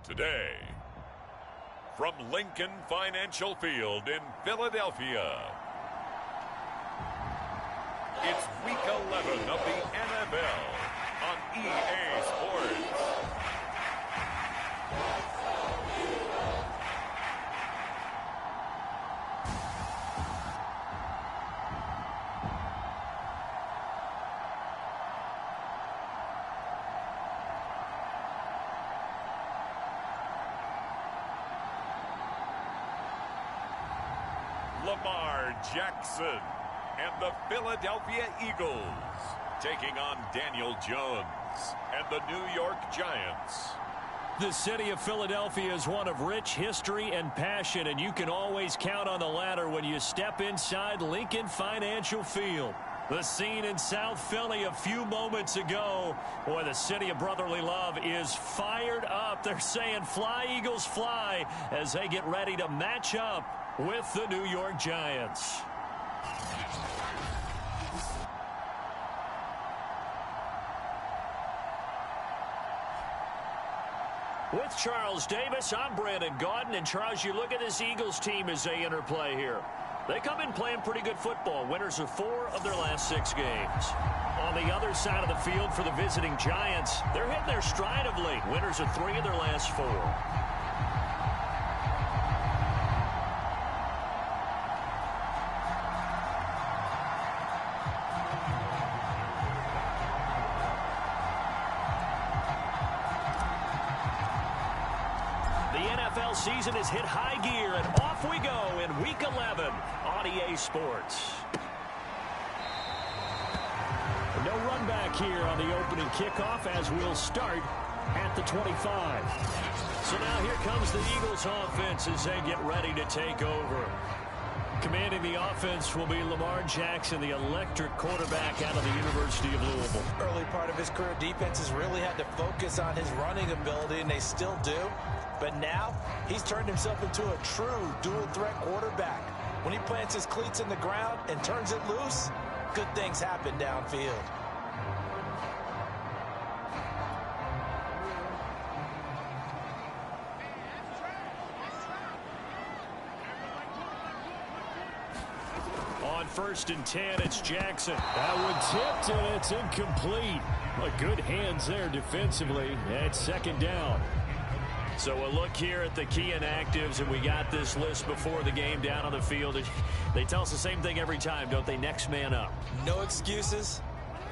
Today, from Lincoln Financial Field in Philadelphia, it's Week 11 of the NFL on EA Sports. Lamar Jackson and the Philadelphia Eagles taking on Daniel Jones and the New York Giants. The city of Philadelphia is one of rich history and passion, and you can always count on the latter when you step inside Lincoln Financial Field. The scene in South Philly a few moments ago. Boy, the city of brotherly love is fired up. They're saying, "Fly, Eagles, fly," as they get ready to match up with the New York Giants. With Charles Davis, I'm Brandon Gaudin. And Charles, you look at this Eagles team as they interplay here. They come in playing pretty good football. Winners of 4 of their last 6 games. On the other side of the field for the visiting Giants, they're hitting their stride of late. Winners of 3 of their last 4. Season has hit high gear, and off we go in Week 11 on EA Sports. No run back here on the opening kickoff as we'll start at the 25. So now here comes the Eagles offense as they get ready to take over. Commanding the offense will be Lamar Jackson, the electric quarterback out of the University of Louisville. Early part of his career, defenses really had to focus on his running ability, and they still do. But now, he's turned himself into a true dual-threat quarterback. When he plants his cleats in the ground and turns it loose, good things happen downfield. On 1st and 10, it's Jackson. That one tipped, and it's incomplete. Well, good hands there defensively. It's 2nd down. So a look here at the key inactives, and we got this list before the game down on the field. They tell us the same thing every time, don't they? Next man up. No excuses.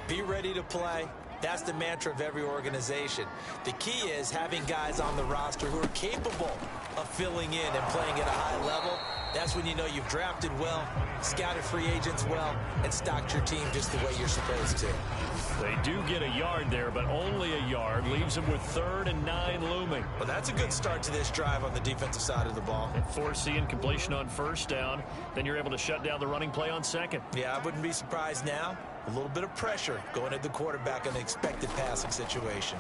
Be ready to play. That's the mantra of every organization. The key is having guys on the roster who are capable of filling in and playing at a high level. That's when you know you've drafted well, scouted free agents well, and stocked your team just the way you're supposed to. They do get a yard there, but only a yard. Leaves them with 3rd and 9 looming. Well, that's a good start to this drive on the defensive side of the ball. And forcing completion on 1st down. Then you're able to shut down the running play on 2nd. Yeah, I wouldn't be surprised now. A little bit of pressure going at the quarterback in an expected passing situation.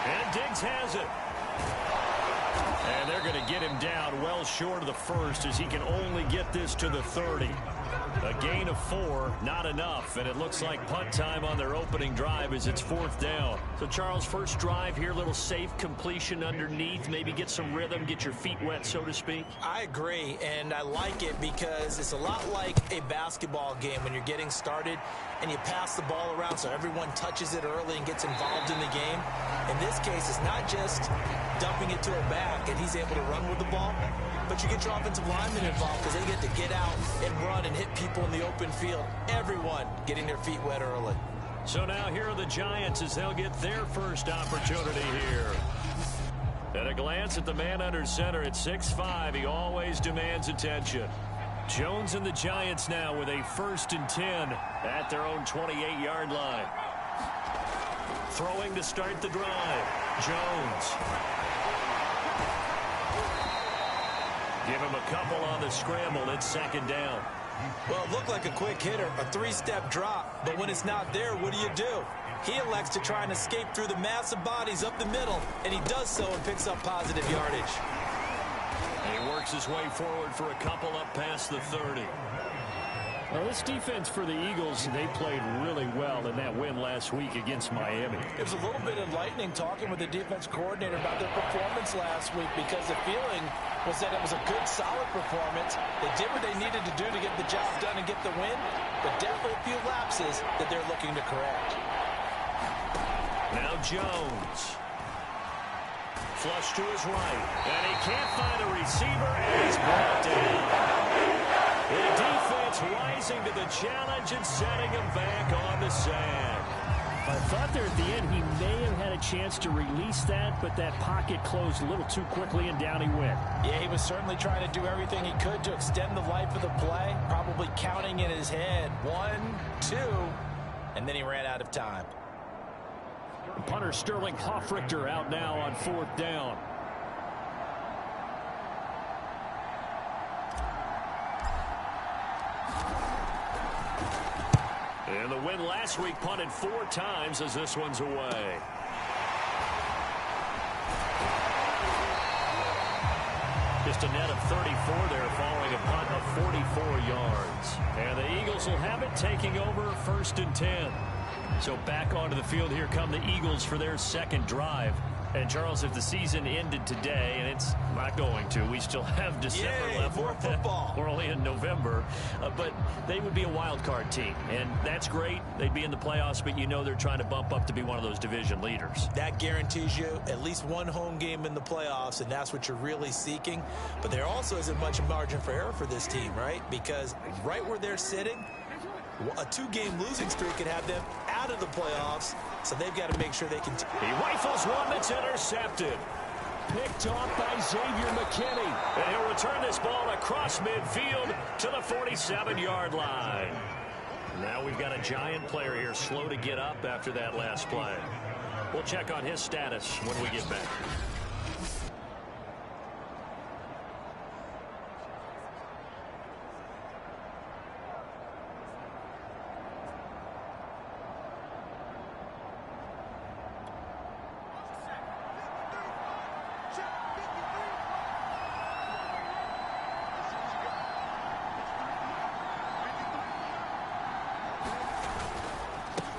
And Diggs has it. And they're going to get him down well short of the 1st as he can only get this to the 30. A gain of 4, not enough, and it looks like punt time on their opening drive as it's 4th down. So, Charles, first drive here, little safe completion underneath, maybe get some rhythm, get your feet wet, so to speak. I agree, and I like it because it's a lot like a basketball game when you're getting started and you pass the ball around so everyone touches it early and gets involved in the game. In this case, it's not just dumping it to a back and he's able to run with the ball, but you get your offensive linemen involved because they get to get out and run and hit people in the open field. Everyone getting their feet wet early. So now here are the Giants as they'll get their first opportunity here. At a glance at the man under center at 6'5", he always demands attention. Jones and the Giants now with a 1st and 10 at their own 28-yard line. Throwing to start the drive. Jones. Give him a couple on the scramble. It's 2nd down. Well, it looked like a quick hitter, a 3-step drop. But when it's not there, what do? He elects to try and escape through the massive bodies up the middle, and he does so and picks up positive yardage. And he works his way forward for a couple up past the 30. Well, this defense for the Eagles, they played really well in that win last week against Miami. It was a little bit enlightening talking with the defense coordinator about their performance last week, because the feeling was that it was a good, solid performance. They did what they needed to do to get the job done and get the win, but definitely a few lapses that they're looking to correct. Now Jones. Flush to his right. And he can't find a receiver, and he's brought down. The defense rising to the challenge and setting him back on the sand. I thought there at the end he may have had a chance to release that, but that pocket closed a little too quickly, and down he went. Yeah, he was certainly trying to do everything he could to extend the life of the play, probably counting in his head 1, 2, and then he ran out of time. Punter Sterling Hofrichter out now on 4th down. And the win last week punted 4 times as this one's away. Just a net of 34 there following a punt of 44 yards. And the Eagles will have it, taking over 1st and 10. So back onto the field, here come the Eagles for their second drive. And Charles, if the season ended today, and it's not going to, we still have December left. More football. We're only in November, but they would be a wild card team, and that's great. They'd be in the playoffs, but you know they're trying to bump up to be one of those division leaders. That guarantees you at least one home game in the playoffs, and that's what you're really seeking. But there also isn't much margin for error for this team, right? Because right where they're sitting, a 2-game losing streak could have them out of the playoffs, so they've got to make sure they can. He rifles one that's intercepted. Picked off by Xavier McKinney. And he'll return this ball across midfield to the 47-yard line. Now we've got a giant player here slow to get up after that last play. We'll check on his status when we get back.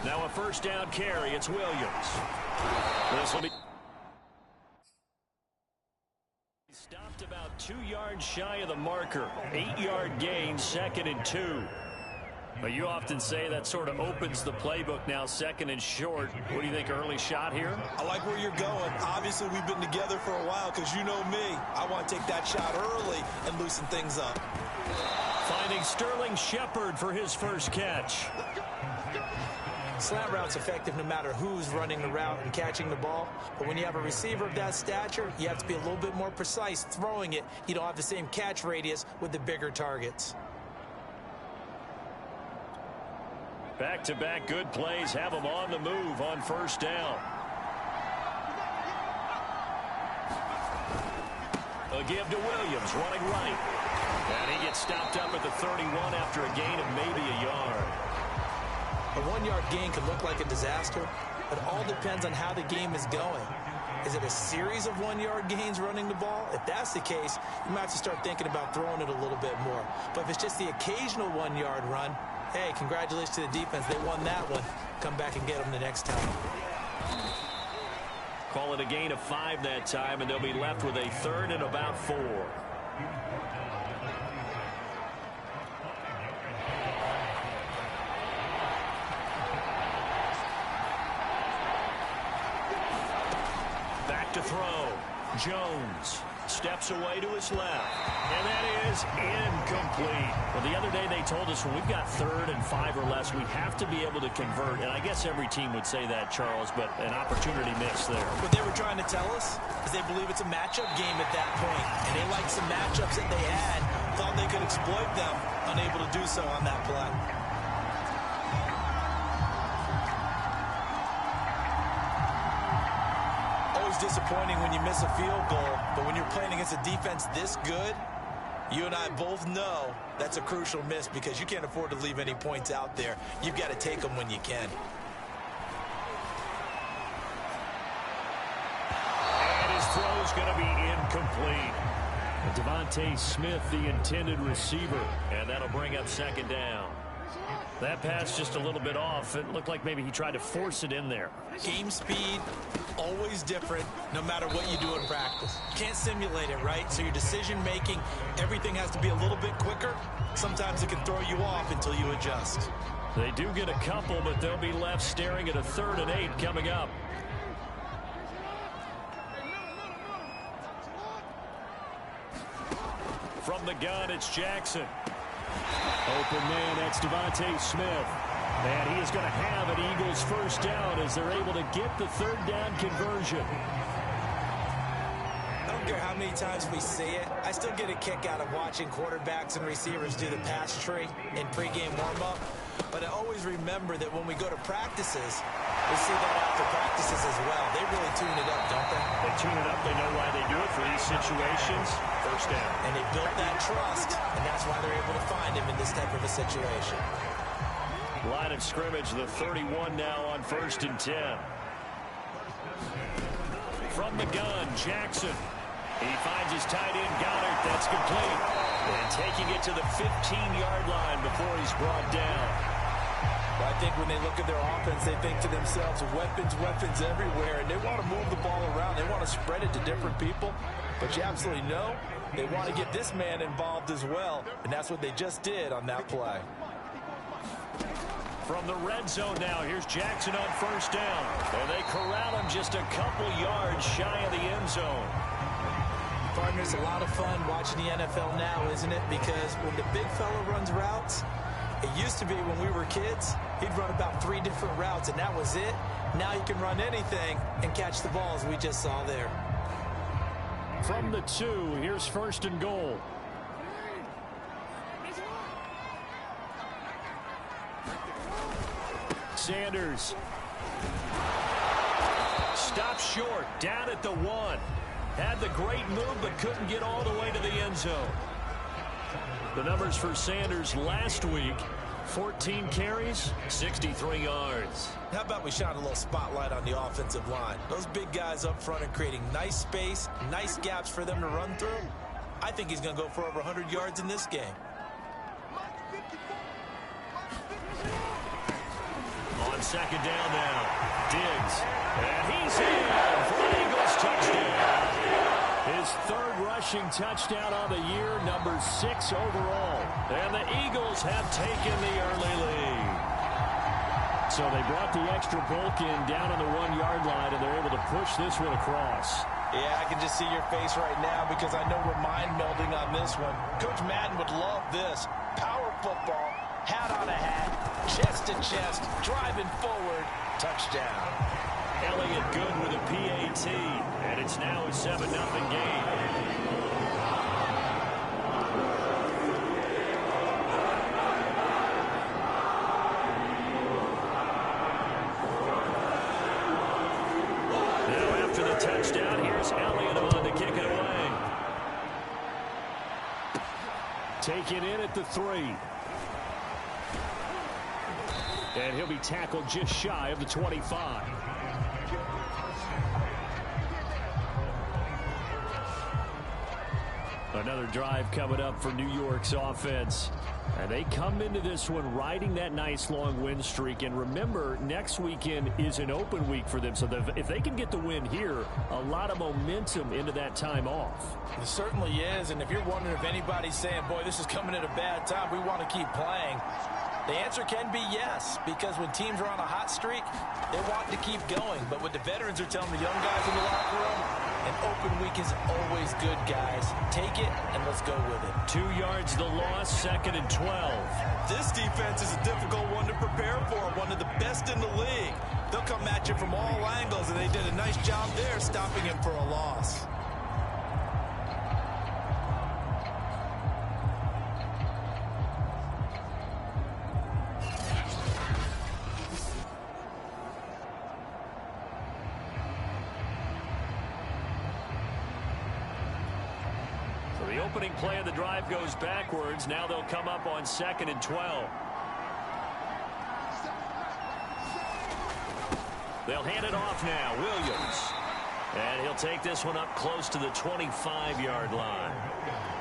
Now a 1st down carry. It's Williams. This will be stopped about 2 yards shy of the marker. 8-yard gain, 2nd and 2. But you often say that sort of opens the playbook now, 2nd and short. What do you think, early shot here? I like where you're going. Obviously, we've been together for a while, because you know me. I want to take that shot early and loosen things up. Finding Sterling Shepard for his first catch. Slant route's effective no matter who's running the route and catching the ball. But when you have a receiver of that stature, you have to be a little bit more precise throwing it. You don't have the same catch radius with the bigger targets. Back-to-back good plays have him on the move on 1st down. A give to Williams, running right. And he gets stopped up at the 31 after a gain of maybe a yard. A 1-yard gain can look like a disaster. It all depends on how the game is going. Is it a series of 1-yard gains running the ball? If that's the case, you might have to start thinking about throwing it a little bit more. But if it's just the occasional 1-yard run, hey, congratulations to the defense. They won that one. Come back and get them the next time. Call it a gain of 5 that time, and they'll be left with a 3rd and about 4. To throw. Jones steps away to his left. And that is incomplete. Well, the other day they told us when we've got 3rd and 5 or less, we have to be able to convert. And I guess every team would say that, Charles, but an opportunity missed there. What they were trying to tell us is they believe it's a matchup game at that point. And they liked some matchups that they had, thought they could exploit them, unable to do so on that play. Disappointing when you miss a field goal, but when you're playing against a defense this good, you and I both know that's a crucial miss, because you can't afford to leave any points out there. You've got to take them when you can. And his throw is going to be incomplete. Devontae Smith, the intended receiver. And that'll bring up 2nd down. That pass just a little bit off. It looked like maybe he tried to force it in there. Game speed, always different, no matter what you do in practice. Can't simulate it, right? So your decision-making, everything has to be a little bit quicker. Sometimes it can throw you off until you adjust. They do get a couple, but they'll be left staring at a 3rd and 8 coming up. From the gun, it's Jackson. Open man, that's Devontae Smith. And he is going to have an Eagles first down as they're able to get the 3rd down conversion. I don't care how many times we see it. I still get a kick out of watching quarterbacks and receivers do the pass tree in pregame warm-up. But I always remember that when we go to practices, we see that after practices as well. They really tune it up, don't they? They tune it up. They know why they do it for these situations. First down. And they built that trust, and that's why they're able to find him in this type of a situation. Line of scrimmage, the 31 now on 1st and 10. From the gun, Jackson. He finds his tight end, Goddard. That's complete. And taking it to the 15-yard line before he's brought down. Well, I think when they look at their offense, they think to themselves, weapons everywhere, and they want to move the ball around. They want to spread it to different people. But you absolutely know they want to get this man involved as well, and that's what they just did on that play. From the red zone now, here's Jackson on 1st down. And they corral him just a couple yards shy of the end zone. Partners, a lot of fun watching the NFL now, isn't it? Because when the big fella runs routes, it used to be when we were kids, he'd run about 3 different routes, and that was it. Now he can run anything and catch the ball, as we just saw there. From the 2, here's 1st and goal. Sanders. Stopped short, down at the 1. Had the great move, but couldn't get all the way to the end zone. The numbers for Sanders last week, 14 carries, 63 yards. How about we shine a little spotlight on the offensive line? Those big guys up front are creating nice space, nice gaps for them to run through. I think he's going to go for over 100 yards in this game. On 2nd down now, Diggs. And he's in for the Eagles touchdown. His 3rd rushing touchdown on the year, number 6 overall. And the Eagles have taken the early lead. So they brought the extra bulk in down on the 1-yard line, and they're able to push this one across. Yeah, I can just see your face right now because I know we're mind melding on this one. Coach Madden would love this. Power football, hat on a hat, chest to chest, driving forward, touchdown. Elliott good with a PAT, and it's now a 7-0 game. Now after the touchdown, here's Elliott on to kick it away. Taken in at the 3. And he'll be tackled just shy of the 25. Another drive coming up for New York's offense. And they come into this one riding that nice long win streak. And remember, next weekend is an open week for them. So if they can get the win here, a lot of momentum into that time off. It certainly is. And if you're wondering if anybody's saying, boy, this is coming at a bad time, we want to keep playing, the answer can be yes, because when teams are on a hot streak, they want to keep going. But what the veterans are telling the young guys in the locker room, an open week is always good, guys. Take it, and let's go with it. 2 yards the loss, 2nd and 12. This defense is a difficult one to prepare for, one of the best in the league. They'll come at you from all angles, and they did a nice job there stopping him for a loss. The opening play of the drive goes backwards. Now they'll come up on 2nd and 12. They'll hand it off now. Williams. And he'll take this one up close to the 25-yard line.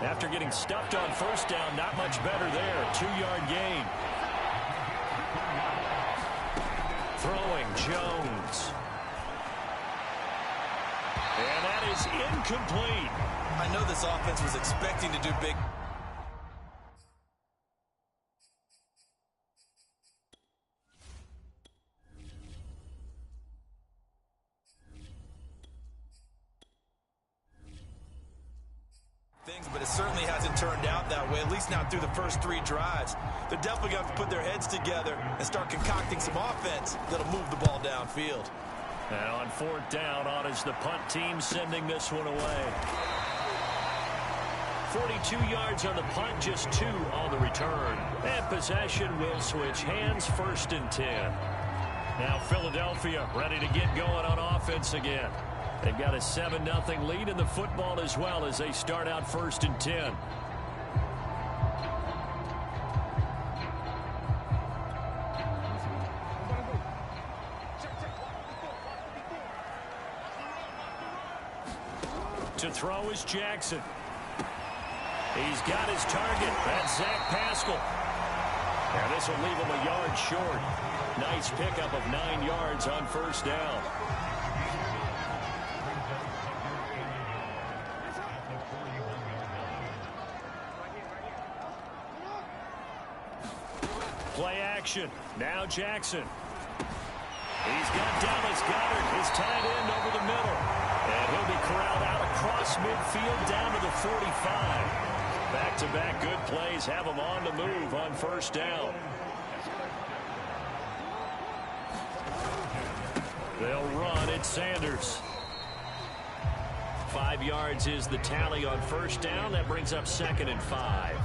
After getting stuffed on 1st down, not much better there. 2-yard gain. Throwing Jones. And that is incomplete. I know this offense was expecting to do big. Things, but it certainly hasn't turned out that way, at least not through the first 3 drives. They're definitely going to have to put their heads together and start concocting some offense that'll move the ball downfield. And on 4th down, on is the punt team sending this one away. 42 yards on the punt, just 2 on the return. And possession will switch hands, 1st and 10. Now Philadelphia ready to get going on offense again. They've got a 7-0 lead in the football as well as they start out 1st and 10. To throw is Jackson. He's got his target. That's Zach Pascal. Now this will leave him a yard short. Nice pickup of 9 yards on 1st down. Play action. Now Jackson. He's got Dallas Goedert, his tight end, over the middle. And he'll be corralled out across midfield down to the 45. Back-to-back good plays have him on the move on 1st down. They'll run it. Sanders. 5 yards is the tally on 1st down. That brings up 2nd and 5.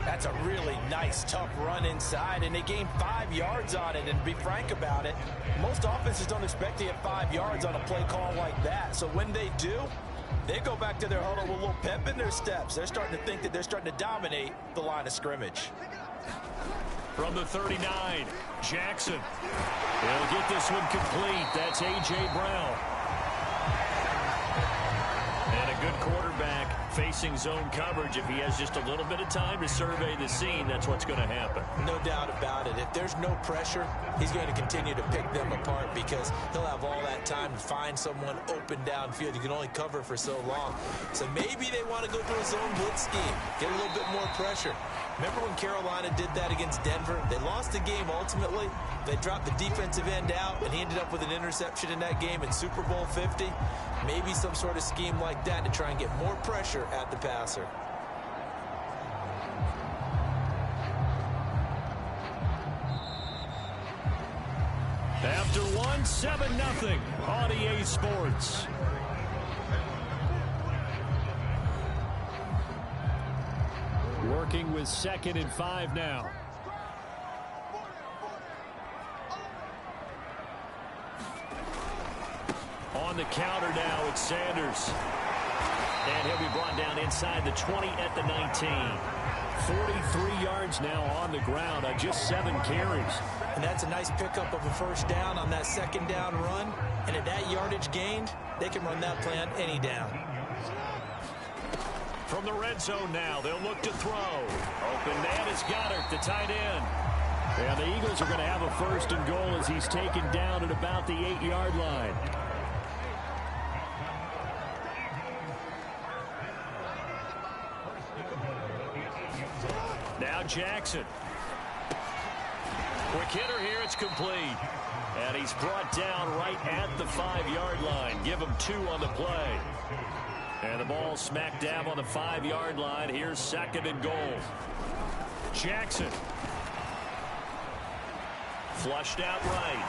That's a really nice, tough run inside, and they gained 5 yards on it. And to be frank about it, most offenses don't expect to get 5 yards on a play call like that. So when they do, they go back to their huddle with a little pep in their steps. They're starting to think that they're starting to dominate the line of scrimmage. From the 39, Jackson. He'll get this one complete. That's A.J. Brown. And a good quarterback facing zone coverage. If he has just a little bit of time to survey the scene, that's what's going to happen. No doubt about it. If there's no pressure, he's going to continue to pick them apart because he'll have all that time to find someone open downfield. You can only cover for so long. So maybe they want to go to a zone blitz scheme, get a little bit more pressure. Remember when Carolina did that against Denver? They lost the game ultimately. They dropped the defensive end out, and he ended up with an interception in that game in Super Bowl 50. Maybe some sort of scheme like that to try and get more pressure at the passer. After 7-0 on EA Sports. Working with 2nd and 5 now. On the counter now, it's Sanders. And he'll be brought down inside the 20 at the 19. 43 yards now on the ground on just 7 carries. And that's a nice pickup of a 1st down on that 2nd down run. And at that yardage gained, they can run that play on any down. From the red zone now, they'll look to throw. Open man is Goedert, the tight end. And the Eagles are going to have a 1st and goal as he's taken down at about the 8-yard line. Now Jackson. Quick hitter here, it's complete. And he's brought down right at the 5-yard line. Give him 2 on the play. And the ball smack dab on the 5-yard line. Here's 2nd and goal. Jackson. Flushed out right.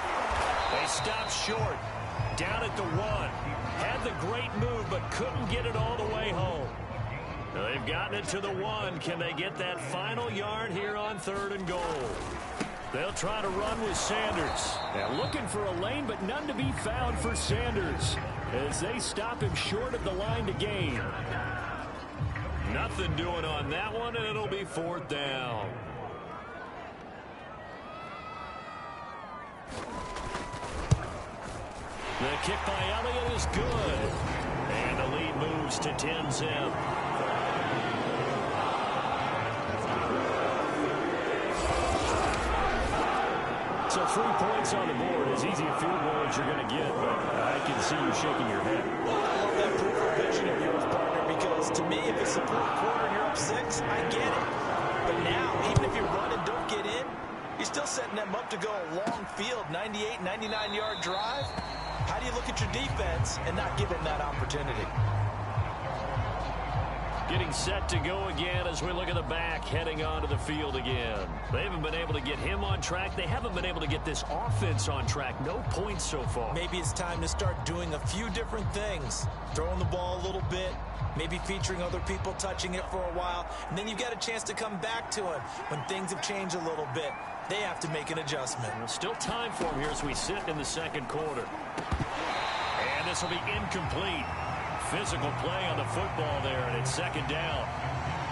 They stop short. Down at the 1. Had the great move, but couldn't get it all the way home. They've gotten it to the 1. Can they get that final yard here on 3rd and goal? They'll try to run with Sanders. Now looking for a lane, but none to be found for Sanders as they stop him short of the line to gain. Nothing doing on that one, and it'll be 4th down. The kick by Elliott is good. And the lead moves to 10-0. So 3 points on the board, as easy a field goal as you're going to get, but I can see you shaking your head. I love that peripheral vision of yours, partner, because to me, if it's the fourth quarter and you're up 6, I get it. But now, even if you run and don't get in, you're still setting them up to go a long field, 98, 99-yard drive. How do you look at your defense and not give them that opportunity? Getting set to go again as we look at the back, heading onto the field again. They haven't been able to get him on track. They haven't been able to get this offense on track. No points so far. Maybe it's time to start doing a few different things. Throwing the ball a little bit, maybe featuring other people touching it for a while, and then you've got a chance to come back to him when things have changed a little bit. They have to make an adjustment. Well, still time for him here as we sit in the second quarter. And this will be incomplete. Physical play on the football there, and it's second down.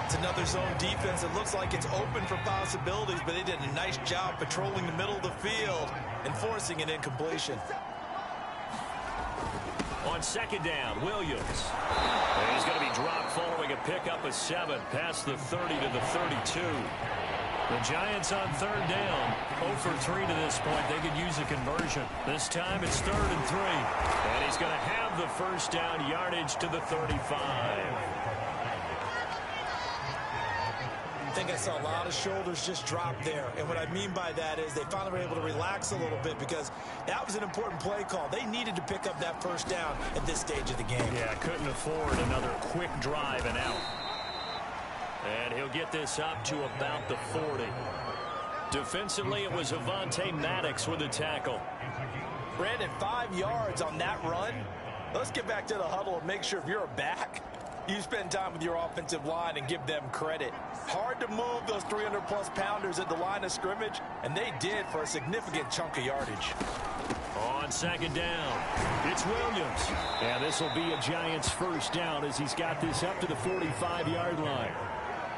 It's another zone defense. It looks like it's open for possibilities, but they did a nice job patrolling the middle of the field and forcing an incompletion. On second down, Williams. And he's going to be dropped following a pickup of 7 past the 30 to the 32. The Giants on third down, 0 for 3 to this point. They could use a conversion. This time it's 3rd and 3. And he's going to have the first down, yardage to the 35. I think I saw a lot of shoulders just drop there. And what I mean by that is they finally were able to relax a little bit because that was an important play call. They needed to pick up that first down at this stage of the game. Yeah, couldn't afford another quick drive and out. And he'll get this up to about the 40. Defensively, it was Avonte Maddox with the tackle. Brandon, 5 yards on that run. Let's get back to the huddle and make sure if you're a back, you spend time with your offensive line and give them credit. Hard to move those 300-plus pounders at the line of scrimmage, and they did for a significant chunk of yardage. On second down, it's Williams. And this will be a Giants first down as he's got this up to the 45-yard line.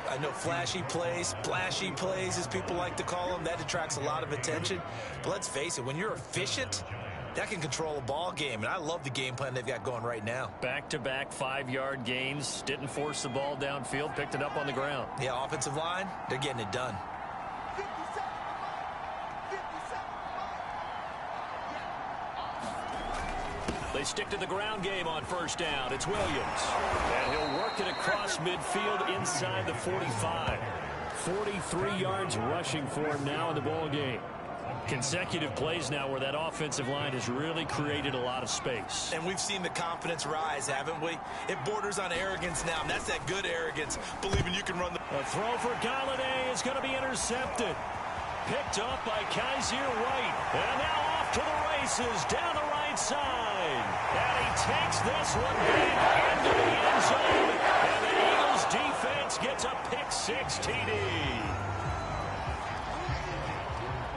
I know flashy plays, splashy plays, as people like to call them, that attracts a lot of attention. But let's face it, when you're efficient, that can control a ball game. And I love the game plan they've got going right now. Back-to-back 5-yard gains. Didn't force the ball downfield. Picked it up on the ground. Yeah, offensive line, they're getting it done. They stick to the ground game on first down. It's Williams. And he'll work it across midfield inside the 45. 43 yards rushing for him now in the ball game. Consecutive plays now where that offensive line has really created a lot of space. And we've seen the confidence rise, haven't we? It borders on arrogance now, and that's that good arrogance, believing you can run the... A throw for Galladay is going to be intercepted. Picked up by Kaiser White. And now off to the races down the right side. And he takes this one back into the end zone. And the Eagles defense gets a pick-6 TD.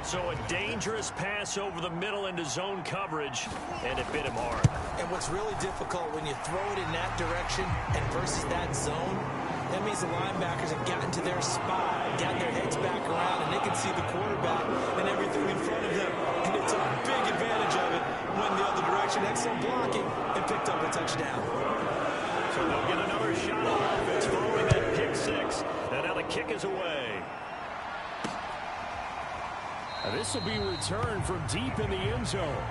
So a dangerous pass over the middle into zone coverage, and it bit him hard. And what's really difficult when you throw it in that direction and versus that zone, that means the linebackers have gotten to their spot, gotten their heads back around, and they can see the quarterback and everything in front of them. And it's a big advantage of it when the other direction. Excellent blocking and picked up a touchdown. So they'll get another shot on offense following that pick-6, and now the kick is away. This will be returned from deep in the end zone.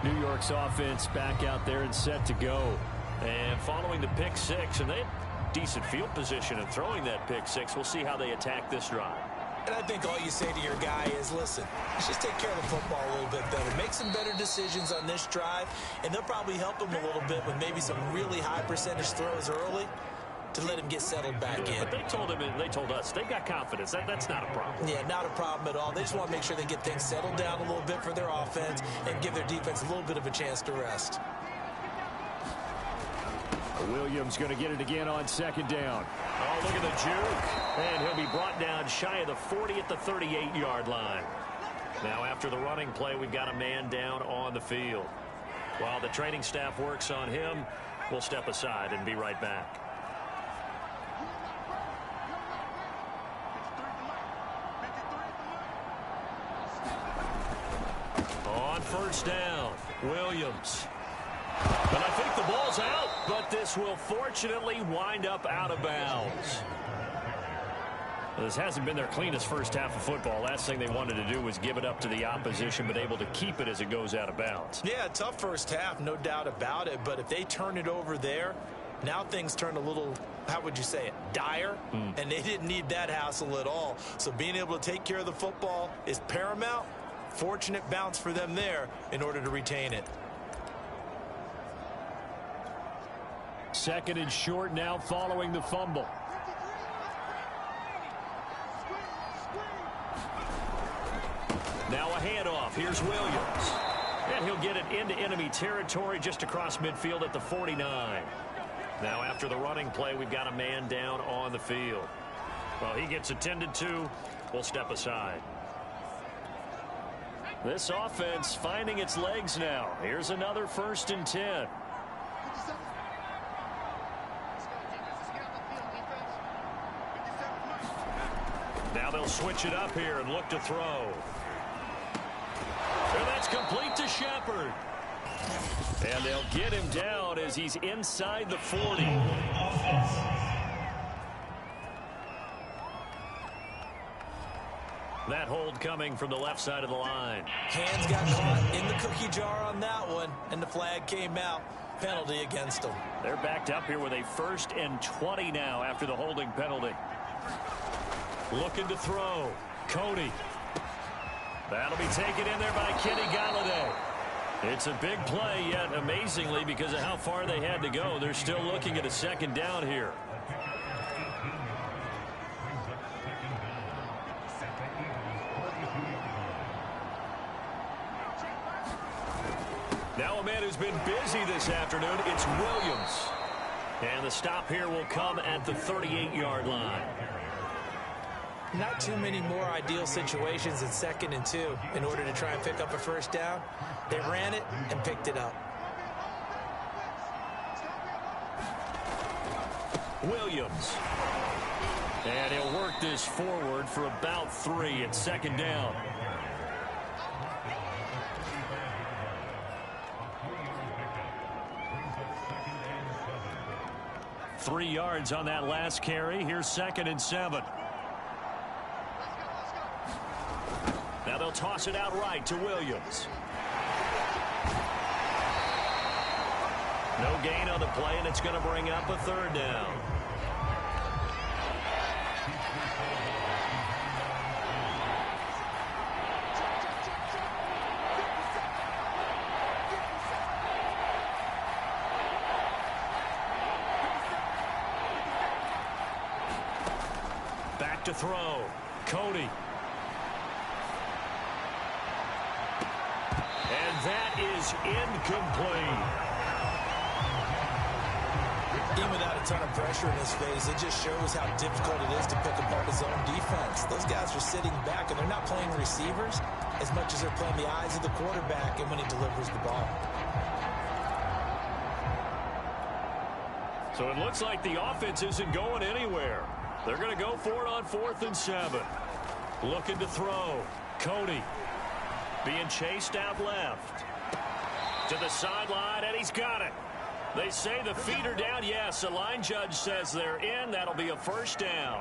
New York's offense back out there and set to go. And following the pick-6, and they had decent field position in throwing that pick-6. We'll see how they attack this drive. And I think all you say to your guy is, listen, let's just take care of the football a little bit better. Make some better decisions on this drive, and they'll probably help him a little bit with maybe some really high percentage throws early to let him get settled back in. But they told him, and they told us, they've got confidence. That's not a problem. Yeah, not a problem at all. They just want to make sure they get things settled down a little bit for their offense and give their defense a little bit of a chance to rest. Williams going to get it again on second down. Oh, look at the juke. And he'll be brought down shy of the 40 at the 38-yard line. Now, after the running play, we've got a man down on the field. While the training staff works on him, we'll step aside and be right back. On first down, Williams. And I think the ball's out, but this will fortunately wind up out of bounds. This hasn't been their cleanest first half of football. Last thing they wanted to do was give it up to the opposition, but able to keep it as it goes out of bounds. Yeah, tough first half, no doubt about it. But if they turn it over there, now things turn a little, how would you say it, dire? And they didn't need that hassle at all. So being able to take care of the football is paramount. Fortunate bounce for them there in order to retain it. Second and short now following the fumble. Now a handoff. Here's Williams. And he'll get it into enemy territory just across midfield at the 49. Now after the running play, we've got a man down on the field. Well, he gets attended to. We'll step aside. This offense finding its legs now. Here's another 1st and 10. Now they'll switch it up here and look to throw. And that's complete to Shepard. And they'll get him down as he's inside the 40. That hold coming from the left side of the line. Hands got caught in the cookie jar on that one, and the flag came out. Penalty against them. They're backed up here with a 1st and 20 now after the holding penalty. Looking to throw. Cody. That'll be taken in there by Kenny Golladay. It's a big play, yet amazingly, because of how far they had to go, they're still looking at a 2nd down here. Now a man who's been busy this afternoon, it's Williams. And the stop here will come at the 38-yard line. Not too many more ideal situations in 2nd and 2 in order to try and pick up a 1st down. They ran it and picked it up. Williams. And he'll work this forward for about 3 at 2nd down. Three yards on that last carry. Here's 2nd and 7. Now they'll toss it out right to Williams. No gain on the play, and it's going to bring up a 3rd down. Back to throw. Cody. And that is incomplete. Even without a ton of pressure in his face, it just shows how difficult it is to pick apart his own defense. Those guys are sitting back, and they're not playing receivers as much as they're playing the eyes of the quarterback and when he delivers the ball. So it looks like the offense isn't going anywhere. They're going to go for it on 4th and 7. Looking to throw. Cody. Being chased out left. To the sideline, and he's got it. They say the feet are down. Yes, the line judge says they're in. That'll be a 1st down.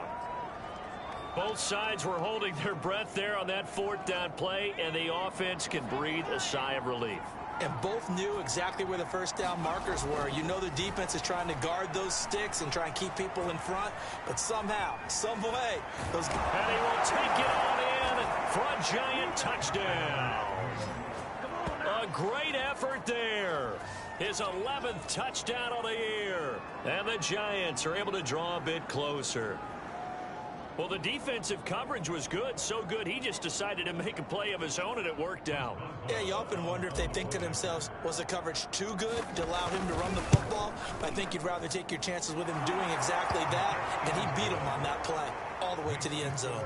Both sides were holding their breath there on that 4th down play, and the offense can breathe a sigh of relief. And both knew exactly where the 1st down markers were. You know the defense is trying to guard those sticks and try and keep people in front, but somehow, some way, those... And he will take it on in for a Giant touchdown. A great effort there. His 11th touchdown on the year. And the Giants are able to draw a bit closer. Well, the defensive coverage was good, so good he just decided to make a play of his own, and it worked out. Yeah, you often wonder if they think to themselves, was the coverage too good to allow him to run the football? I think you'd rather take your chances with him doing exactly that, and he beat him on that play all the way to the end zone.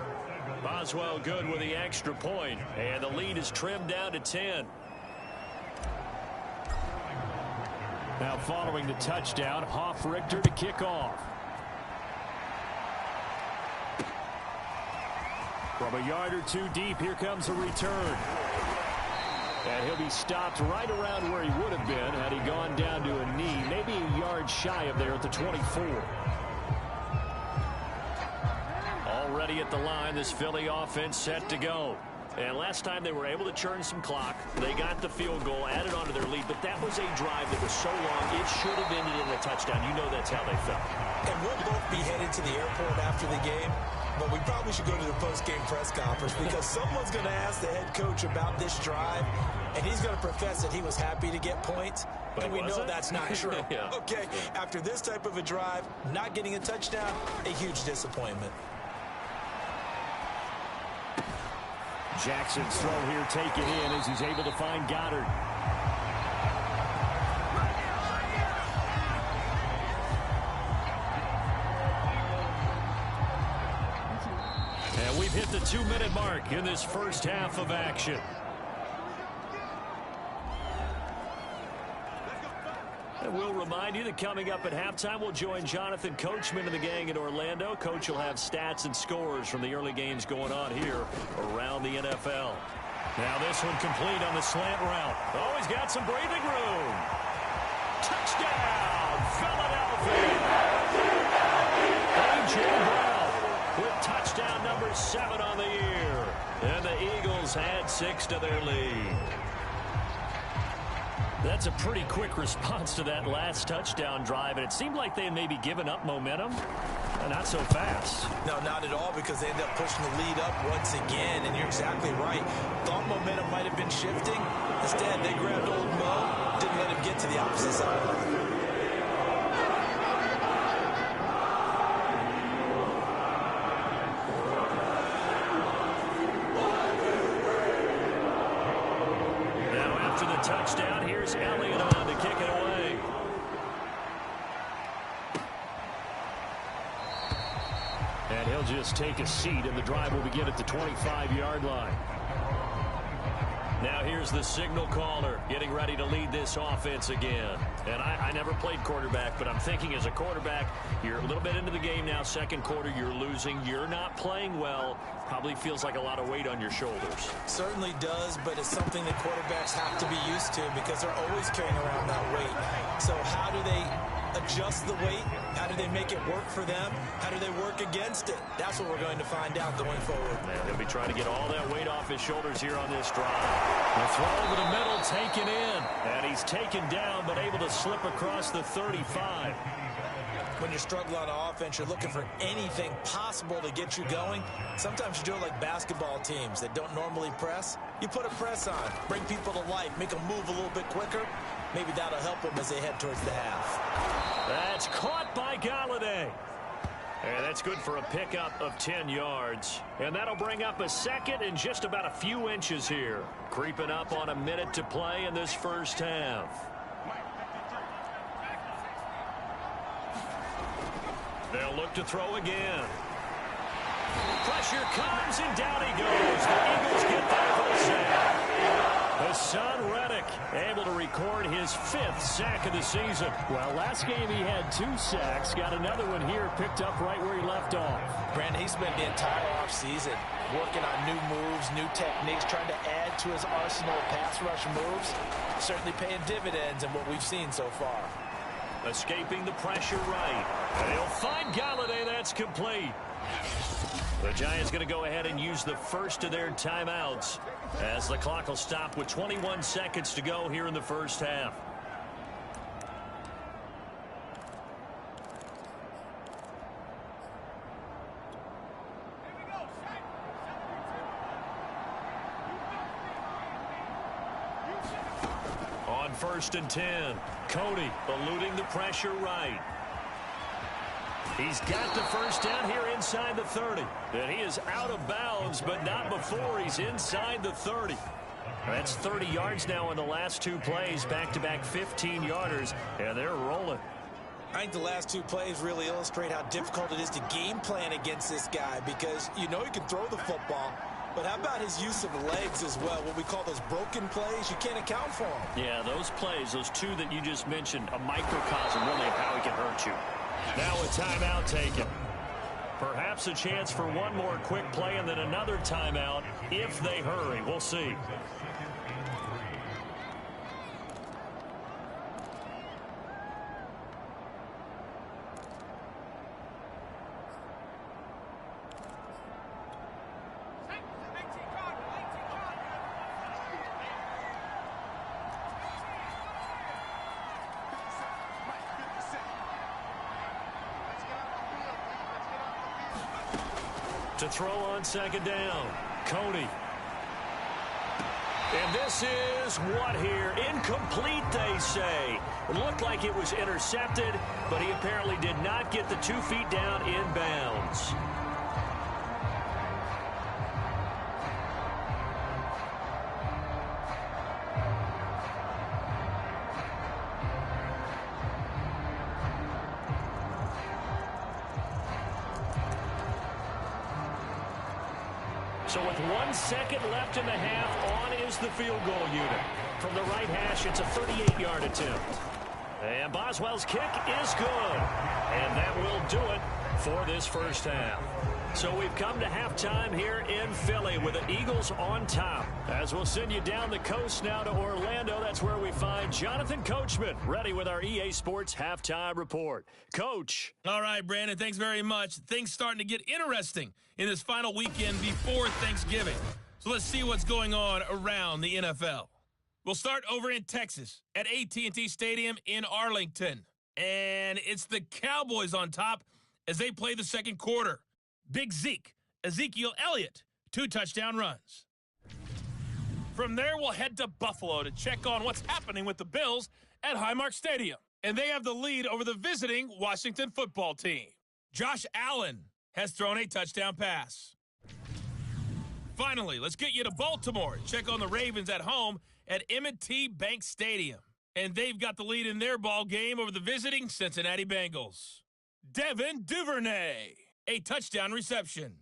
Boswell good with the extra point, and the lead is trimmed down to 10. Now following the touchdown, Hofrichter to kick off. From a yard or two deep, here comes a return. And he'll be stopped right around where he would have been had he gone down to a knee, maybe a yard shy of there at the 24. ready at the line. This Philly offense set to go. And last time they were able to churn some clock. They got the field goal, added on to their lead. But that was a drive that was so long, it should have ended in a touchdown. You know that's how they felt. And we'll both be headed to the airport after the game. But we probably should go to the post-game press conference because someone's going to ask the head coach about this drive. And he's going to profess that he was happy to get points. But and we know that's not true. Yeah. Okay, after this type of a drive, not getting a touchdown, a huge disappointment. Jackson's throw here taken in as he's able to find Goddard. And we've hit the 2-minute mark in this first half of action. And we'll remind you that coming up at halftime, we'll join Jonathan Coachman and the gang in Orlando. Coach will have stats and scores from the early games going on here around the NFL. Now this one complete on the slant route. Oh, he's got some breathing room. Touchdown, Philadelphia. A.J. Brown with touchdown number 7 on the year. And the Eagles add 6 to their lead. That's a pretty quick response to that last touchdown drive, and it seemed like they had maybe given up momentum. Not so fast. No, not at all, because they ended up pushing the lead up once again, and you're exactly right. Thought momentum might have been shifting. Instead, they grabbed old Mo, didn't let him get to the opposite sideline. Touchdown. Here's Elliott on to kick it away. And he'll just take a seat, and the drive will begin at the 25-yard line. Now here's the signal caller getting ready to lead this offense again. And I never played quarterback, but I'm thinking as a quarterback, you're a little bit into the game now. Second quarter, you're losing. You're not playing well. Probably feels like a lot of weight on your shoulders. Certainly does, but it's something that quarterbacks have to be used to because they're always carrying around that weight. So how do they adjust the weight? How do they make it work for them? How do they work against it? That's what we're going to find out going forward. They'll be trying to get all that weight off his shoulders here on this drive. The throw over the middle, taken in. And he's taken down, but able to slip across the 35. When you're struggling on offense, you're looking for anything possible to get you going. Sometimes you do it like basketball teams that don't normally press. You put a press on, bring people to life, make them move a little bit quicker. Maybe that'll help them as they head towards the half. That's caught by Golladay. And that's good for a pickup of 10 yards. And that'll bring up a second and just about a few inches here. Creeping up on a minute to play in this first half. They'll look to throw again. Pressure comes, and down he goes. The Eagles get there for the sack. Hassan Reddick able to record his 5th sack of the season. Well, last game he had 2 sacks. Got another one here, picked up right where he left off. Brandon, he spent the entire offseason working on new moves, new techniques, trying to add to his arsenal of pass rush moves. Certainly paying dividends in what we've seen so far. Escaping the pressure right. And he'll find Golladay. That's complete. The Giants going to go ahead and use the first of their timeouts as the clock will stop with 21 seconds to go here in the first half. On 1st and 10, Cody eluding the pressure right. He's got the first down here inside the 30. And he is out of bounds, but not before he's inside the 30. That's 30 yards now in the last 2 plays, back-to-back 15-yarders, and they're rolling. I think the last 2 plays really illustrate how difficult it is to game plan against this guy because you know he can throw the football, but how about his use of legs as well, what we call those broken plays? You can't account for them. Yeah, those plays, those 2 that you just mentioned, a microcosm really of how he can hurt you. Now a timeout taken. Perhaps a chance for one more quick play and then another timeout if they hurry. We'll see. To throw on second down, Coney. And this is what here? Incomplete, they say. It looked like it was intercepted, but he apparently did not get the 2 feet down in bounds. So with 1 second left in the half, on is the field goal unit. From the right hash, it's a 38-yard attempt. And Boswell's kick is good. And that will do it for this first half. So we've come to halftime here in Philly with the Eagles on top. As we'll send you down the coast now to Orlando, that's where we find Jonathan Coachman ready with our EA Sports Halftime Report. Coach. All right, Brandon, thanks very much. Things starting to get interesting in this final weekend before Thanksgiving. So let's see what's going on around the NFL. We'll start over in Texas at AT&T Stadium in Arlington. And it's the Cowboys on top as they play the second quarter. Big Zeke, Ezekiel Elliott, 2 touchdown runs. From there, we'll head to Buffalo to check on what's happening with the Bills at Highmark Stadium. And they have the lead over the visiting Washington football team. Josh Allen has thrown a touchdown pass. Finally, let's get you to Baltimore and check on the Ravens at home at M&T Bank Stadium. And they've got the lead in their ball game over the visiting Cincinnati Bengals. Devin Duvernay, a touchdown reception.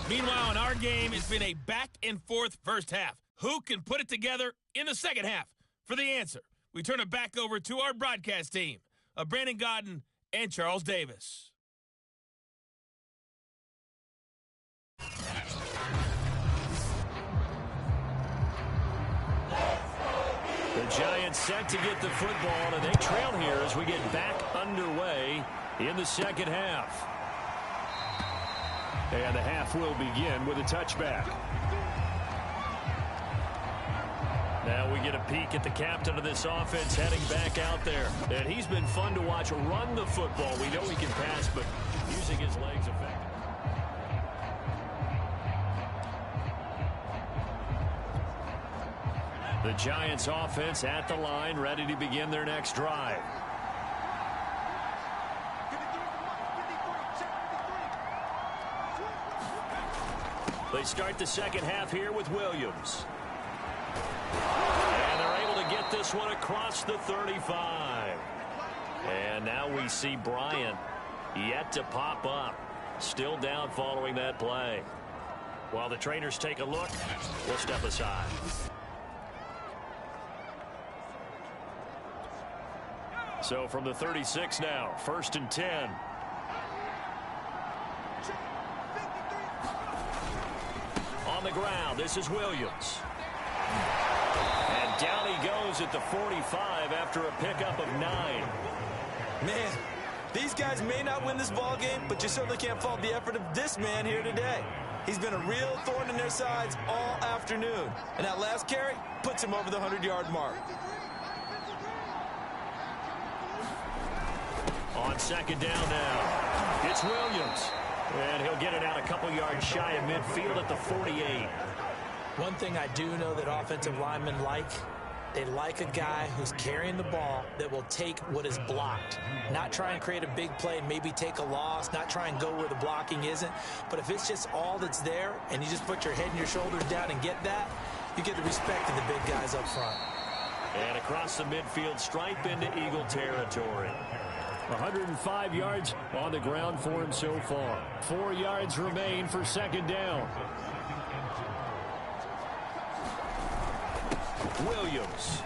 Meanwhile, in our game, it's been a back-and-forth first half. Who can put it together in the second half? For the answer, we turn it back over to our broadcast team of Brandon Gaudin and Charles Davis. The Giants set to get the football, and they trail here as we get back underway in the second half. And the half will begin with a touchback. Now we get a peek at the captain of this offense heading back out there. And he's been fun to watch run the football. We know he can pass, but using his legs effectively. The Giants offense at the line, ready to begin their next drive. They start the second half here with Williams. And they're able to get this one across the 35. And now we see Bryant yet to pop up. Still down following that play. While the trainers take a look, we'll step aside. So from the 36 now, 1st and 10. On the ground, this is Williams. And down he goes at the 45 after a pickup of 9. Man, these guys may not win this ball game, but you certainly can't fault the effort of this man here today. He's been a real thorn in their sides all afternoon. And that last carry puts him over the 100-yard mark. On second down now, it's Williams. And he'll get it out a couple yards shy of midfield at the 48. One thing I do know that offensive linemen like, they like a guy who's carrying the ball that will take what is blocked. Not try and create a big play and maybe take a loss, not try and go where the blocking isn't. But if it's just all that's there and you just put your head and your shoulders down and get that, you get the respect of the big guys up front. And across the midfield stripe into Eagle territory. 105 yards on the ground for him so far. 4 yards remain for second down. Williams.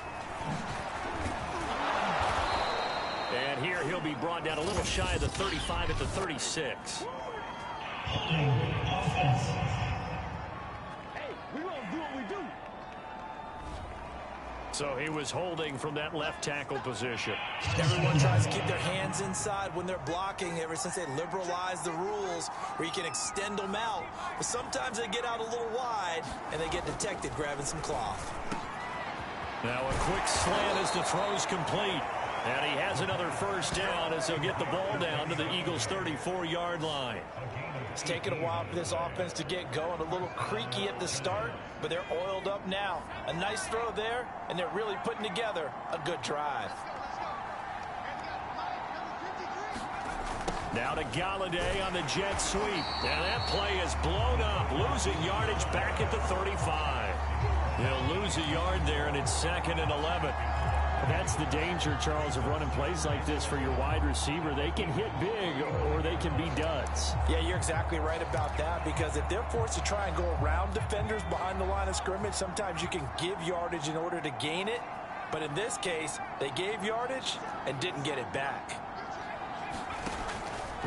And here he'll be brought down a little shy of the 35 at the 36. So he was holding from that left tackle position. Everyone tries to keep their hands inside when they're blocking ever since they liberalized the rules where you can extend them out. But sometimes they get out a little wide and they get detected grabbing some cloth. Now a quick slant as the throw's complete. And he has another first down as they'll get the ball down to the Eagles' 34-yard line. It's taken a while for this offense to get going. A little creaky at the start, but they're oiled up now. A nice throw there, and they're really putting together a good drive. Now to Galladay on the jet sweep. And that play is blown up, losing yardage back at the 35. He'll lose a yard there, and it's 2nd and 11. That's the danger, Charles, of running plays like this for your wide receiver. They can hit big or they can be duds. Yeah, you're exactly right about that, because if they're forced to try and go around defenders behind the line of scrimmage, sometimes you can give yardage in order to gain it. But in this case, they gave yardage and didn't get it back.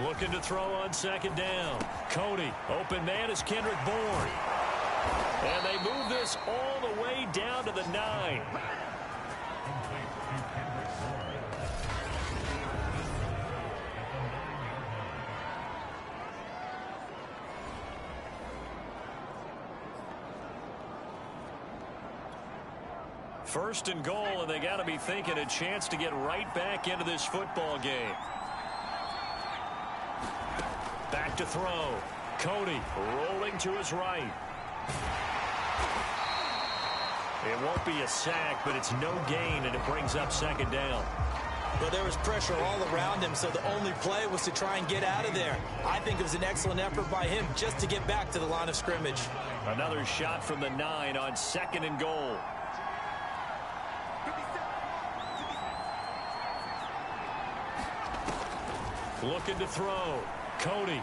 Looking to throw on 2nd down. Cody, open man is Kendrick Bourne. And they move this all the way down to the 9. First and goal, and they got to be thinking a chance to get right back into this football game. Back to throw. Cody rolling to his right. It won't be a sack, but it's no gain, and it brings up 2nd down. Well, there was pressure all around him, so the only play was to try and get out of there. I think it was an excellent effort by him just to get back to the line of scrimmage. Another shot from the 9 on 2nd and goal. Looking to throw. Cody.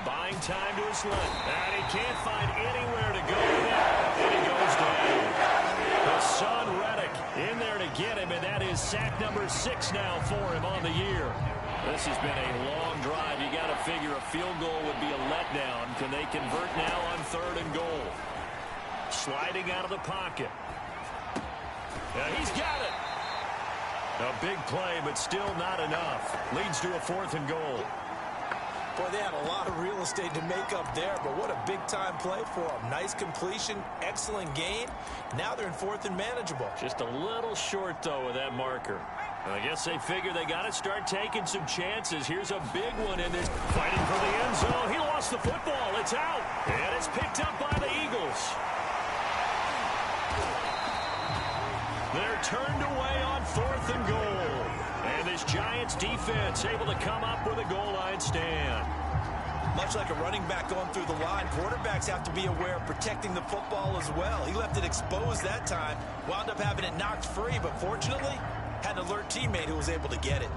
Buying time to his left. And he can't find anywhere to go with it. And he goes down. Hassan Reddick in there to get him, and that is sack number 6 now for him on the year. This has been a long drive. You got to figure a field goal would be a letdown. Can they convert now on 3rd and goal? Sliding out of the pocket. And he's got it. A big play, but still not enough. Leads to a 4th and goal. Boy, they had a lot of real estate to make up there, but what a big-time play for them. Nice completion, excellent gain. Now they're in 4th and manageable. Just a little short, though, with that marker. I guess they figure they got to start taking some chances. Here's a big one in this. Fighting for the end zone. He lost the football. It's out. And it's picked up by the Eagles. They're turned away on 4th and goal. And this Giants defense able to come up with a goal line stand. Much like a running back going through the line, quarterbacks have to be aware of protecting the football as well. He left it exposed that time, wound up having it knocked free, but fortunately, had an alert teammate who was able to get it.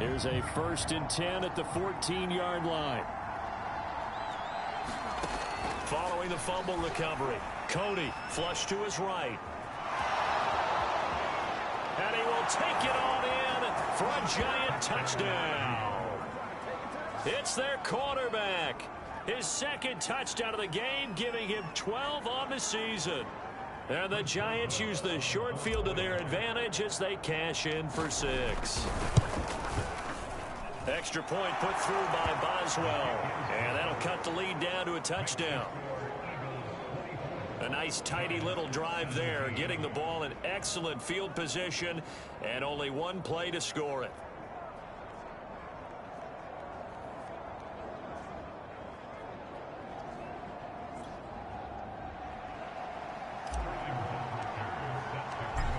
Here's a 1st and 10 at the 14-yard line. Following the fumble recovery, Cody flush to his right. And he will take it on in for a Giant touchdown. It's their quarterback. His 2nd touchdown of the game, giving him 12 on the season. And the Giants use the short field to their advantage as they cash in for 6. Extra point put through by Boswell. And that'll cut the lead down to a touchdown. A nice, tidy little drive there, getting the ball in excellent field position, and only one play to score it.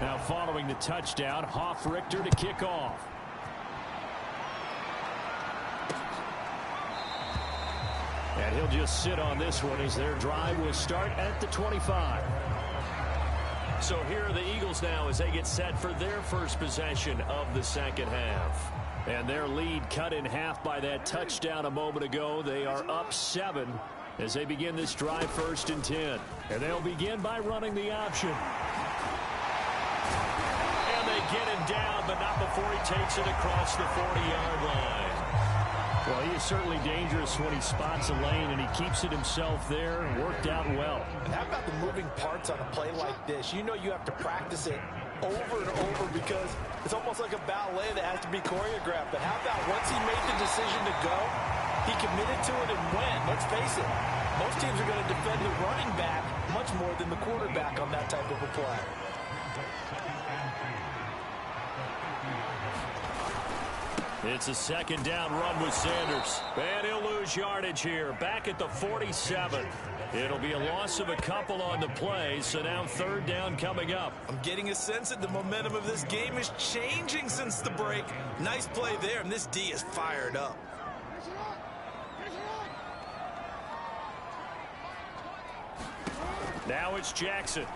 Now following the touchdown, Hoff-Richter to kick off. And he'll just sit on this one as their drive will start at the 25. So here are the Eagles now as they get set for their first possession of the 2nd half. And their lead cut in half by that touchdown a moment ago. They are up 7 as they begin this drive 1st and 10. And they'll begin by running the option. And they get him down, but not before he takes it across the 40-yard line. Well, he is certainly dangerous when he spots a lane, and he keeps it himself there and worked out well. And how about the moving parts on a play like this? You know you have to practice it over and over because it's almost like a ballet that has to be choreographed. But how about once he made the decision to go, he committed to it and went. Let's face it, most teams are going to defend the running back much more than the quarterback on that type of a play. It's a second down run with Sanders. And he'll lose yardage here. Back at the 47. It'll be a loss of a couple on the play, so now third down coming up. I'm getting a sense that the momentum of this game is changing since the break. Nice play there, and this D is fired up. Now it's Jackson.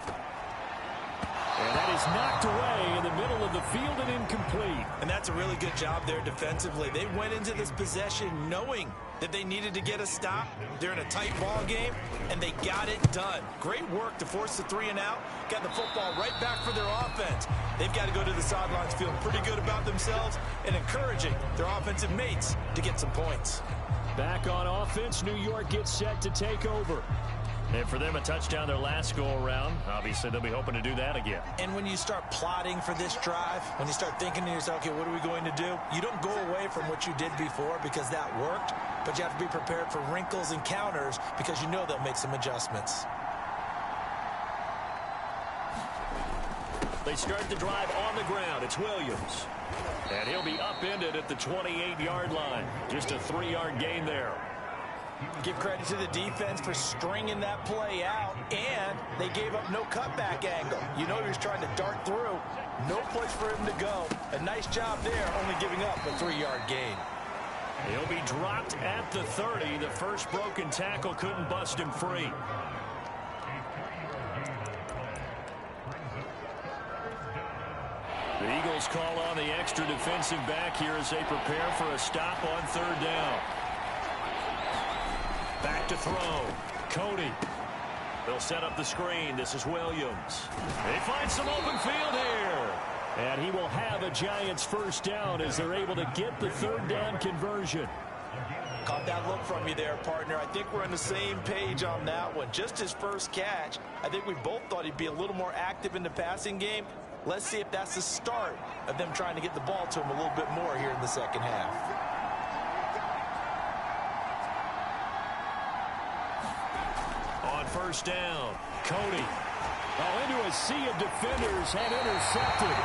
And that is knocked away in the middle of the field and incomplete. And that's a really good job there defensively. They went into this possession knowing that they needed to get a stop. They're in a tight ball game, and they got it done. Great work to force the 3 and out. Got the football right back for their offense. They've got to go to the sidelines feeling pretty good about themselves and encouraging their offensive mates to get some points. Back on offense, New York gets set to take over. And for them, a touchdown their last go-around. Obviously, they'll be hoping to do that again. And when you start plotting for this drive, when you start thinking to yourself, okay, what are we going to do? You don't go away from what you did before because that worked, but you have to be prepared for wrinkles and counters because you know they'll make some adjustments. They start the drive on the ground. It's Williams. And he'll be upended at the 28-yard line. Just a 3-yard gain there. Give credit to the defense for stringing that play out, and they gave up no cutback angle. You know he was trying to dart through. No place for him to go. A nice job there, only giving up a 3-yard gain. He'll be dropped at the 30. The first broken tackle couldn't bust him free. The Eagles call on the extra defensive back here as they prepare for a stop on third down. Back to throw. Cody. They'll set up the screen. This is Williams. They find some open field here. And he will have a Giants first down as they're able to get the third down conversion. Caught that look from you there, partner. I think we're on the same page on that one. Just his first catch. I think we both thought he'd be a little more active in the passing game. Let's see if that's the start of them trying to get the ball to him a little bit more here in the second half. First down. Cody. Oh, into a sea of defenders and intercepted.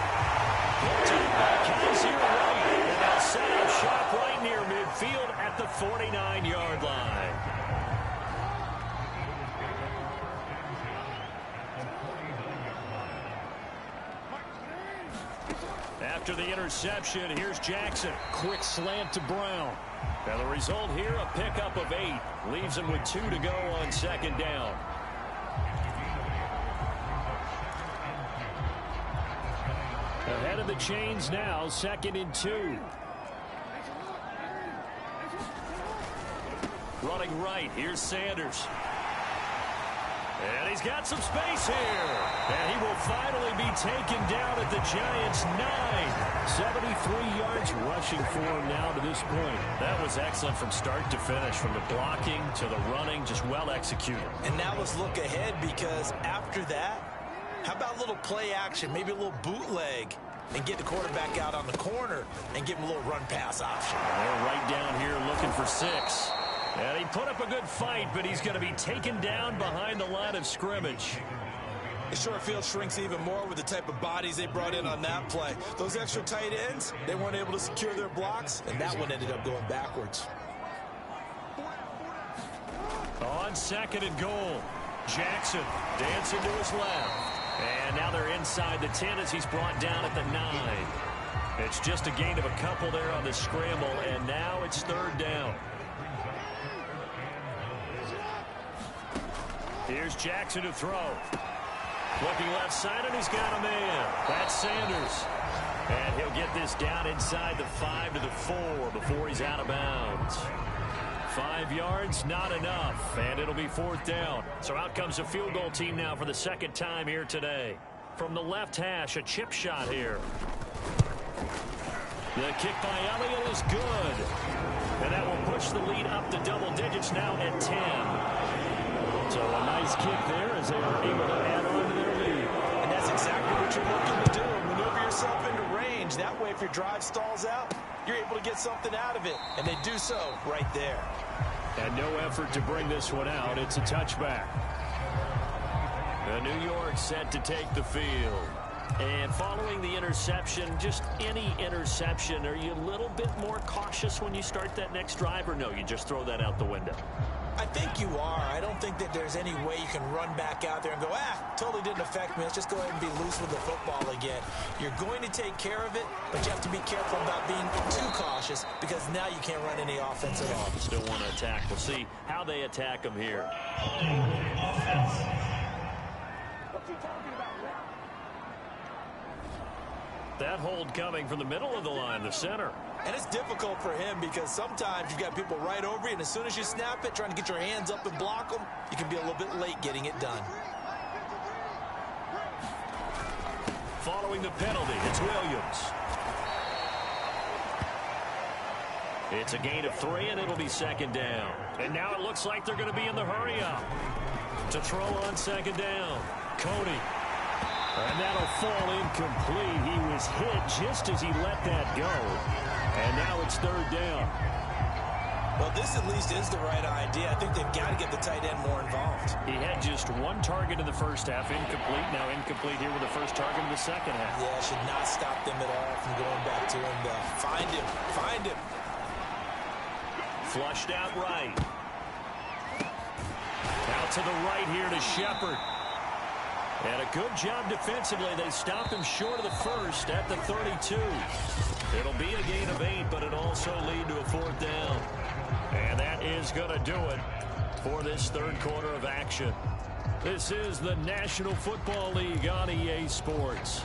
Kaiser White. And they'll set up shop right near midfield at the 49-yard line. After the interception, here's Jackson. Quick slant to Brown. And the result here, a pickup of 8. Leaves him with 2 to go on second down. Ahead of the chains now, 2nd and 2. Running right, here's Sanders. And he's got some space here. And he will finally be taken down at the Giants' 9. 73 yards rushing for him now to this point. That was excellent from start to finish, from the blocking to the running, just well executed. And now let's look ahead because after that, how about a little play action, maybe a little bootleg, and get the quarterback out on the corner and give him a little run pass option. They're right down here looking for 6. And he put up a good fight, but he's going to be taken down behind the line of scrimmage. The short field shrinks even more with the type of bodies they brought in on that play. Those extra tight ends, they weren't able to secure their blocks, and that one ended up going backwards. On 2nd and goal, Jackson dancing to his left. And now they're inside the 10 as he's brought down at the 9. It's just a gain of a couple there on the scramble, and now it's third down. Here's Jackson to throw. Looking left side, and he's got a man. That's Sanders. And he'll get this down inside the 5 to the 4 before he's out of bounds. 5 yards, not enough, and it'll be fourth down. So out comes the field goal team now for the second time here today. From the left hash, a chip shot here. The kick by Elliott is good. And that will push the lead up to double digits now at 10. So a nice kick there as they are able to add on to their lead. And that's exactly what you're looking to do. Maneuver yourself into range. That way, if your drive stalls out, you're able to get something out of it. And they do so right there. And no effort to bring this one out. It's a touchback. New York set to take the field. And following the interception, just any interception, are you a little bit more cautious when you start that next drive, or no, you just throw that out the window? I think you are. I don't think that there's any way you can run back out there and go, totally didn't affect me. Let's just go ahead and be loose with the football again. You're going to take care of it, but you have to be careful about being too cautious because now you can't run any offense at all. Still want to attack. We'll see how they attack them here. That hold coming from the middle of the line, the center. And it's difficult for him because sometimes you've got people right over you, and as soon as you snap it, trying to get your hands up and block them, you can be a little bit late getting it done. Following the penalty, it's Williams. It's a gain of 3, and it'll be second down. And now it looks like they're going to be in the hurry-up. To throw on second down, Cody. And that'll fall incomplete. He was hit just as he let that go. And now it's third down. Well, this at least is the right idea. I think they've got to get the tight end more involved. He had just one target in the first half, incomplete. Now incomplete here with the first target in the second half. Yeah, should not stop them at all from going back to him. Find him. Find him. Flushed out right. Out to the right here to Shepard. And a good job defensively. They stop him short of the first at the 32. It'll be a gain of 8, but it'll also lead to a fourth down. And that is going to do it for this third quarter of action. This is the National Football League on EA Sports.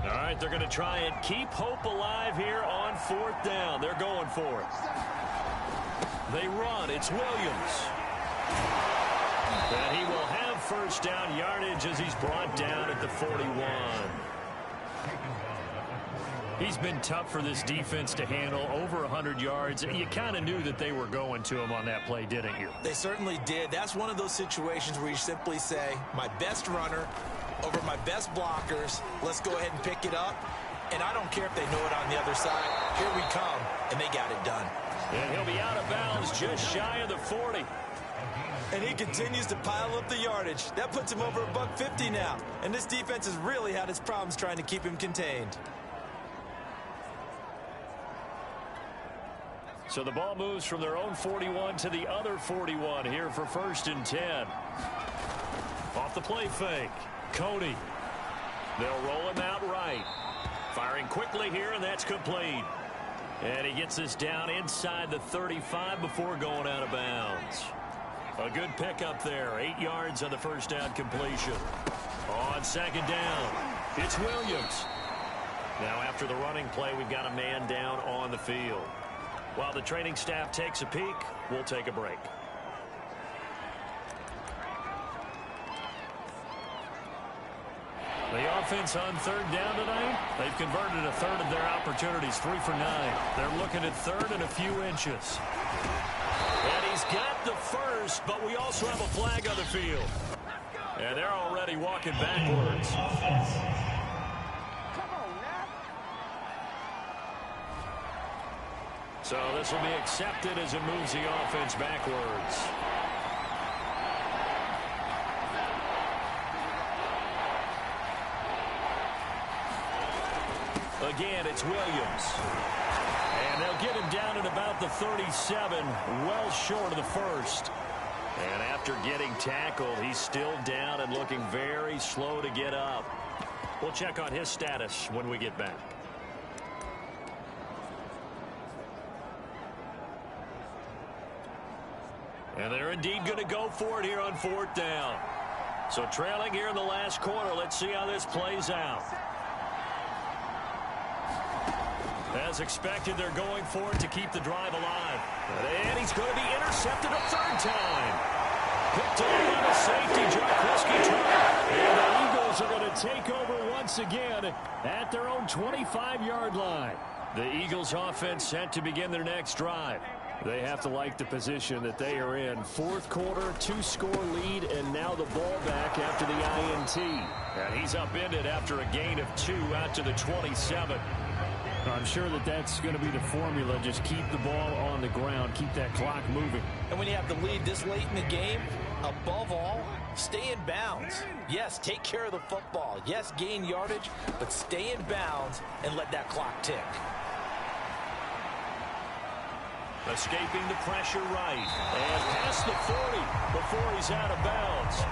All right, they're going to try and keep hope alive here on fourth down. They're going for it. They run. It's Williams. And he will have first down yardage as he's brought down at the 41. He's been tough for this defense to handle, over 100 yards. You kind of knew that they were going to him on that play, didn't you? They certainly did. That's one of those situations where you simply say, my best runner over my best blockers, let's go ahead and pick it up. And I don't care if they know it on the other side. Here we come, and they got it done. And he'll be out of bounds just shy of the 40. And he continues to pile up the yardage. That puts him over $150 now. And this defense has really had its problems trying to keep him contained. So the ball moves from their own 41 to the other 41 here for first and 10. Off the play fake, Cody. They'll roll him out right. Firing quickly here, and that's complete. And he gets this down inside the 35 before going out of bounds. A good pickup there. 8 yards on the first down completion. On second down, it's Williams. Now after the running play, we've got a man down on the field. While the training staff takes a peek, we'll take a break. The offense on third down tonight, they've converted a third of their opportunities, 3 for 9. They're looking at third and a few inches. And he's got the first, but we also have a flag on the field. And they're already walking backwards. So this will be accepted as it moves the offense backwards. Again, it's Williams. And they'll get him down at about the 37, well short of the first. And after getting tackled, he's still down and looking very slow to get up. We'll check on his status when we get back. And they're indeed going to go for it here on fourth down. So trailing here in the last quarter, let's see how this plays out. As expected, they're going for it to keep the drive alive. And he's going to be intercepted a third time. Picked off on a safety, Jack Risky try. And the Eagles Eagles are going to take over once again at their own 25-yard line. The Eagles offense set to begin their next drive. They have to like the position that they are in. Fourth quarter, 2-score lead, and now the ball back after the INT. And he's upended after a gain of 2 out to the 27. I'm sure that that's going to be the formula. Just keep the ball on the ground. Keep that clock moving. And when you have the lead this late in the game, above all, stay in bounds. Yes, take care of the football. Yes, gain yardage, but stay in bounds and let that clock tick. Escaping the pressure right. And past the 40 before he's out of bounds.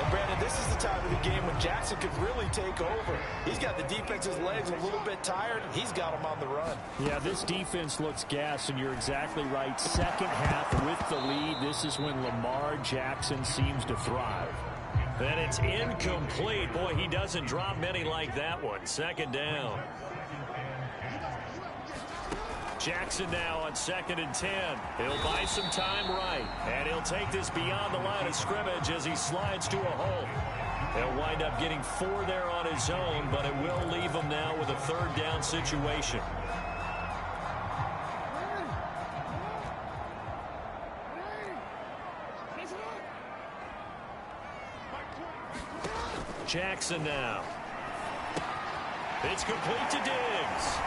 And Brandon, this is the time of the game when Jackson could really take over. He's got the defense's legs a little bit tired. He's got them on the run. Yeah, this defense looks gassed, and you're exactly right. Second half with the lead, this is when Lamar Jackson seems to thrive. And it's incomplete. Boy, he doesn't drop many like that one. Second down. Jackson now on 2nd and 10. He'll buy some time right. And he'll take this beyond the line of scrimmage as he slides to a hole. He'll wind up getting 4 there on his own, but it will leave him now with a 3rd down situation. Jackson now. It's complete to Diggs.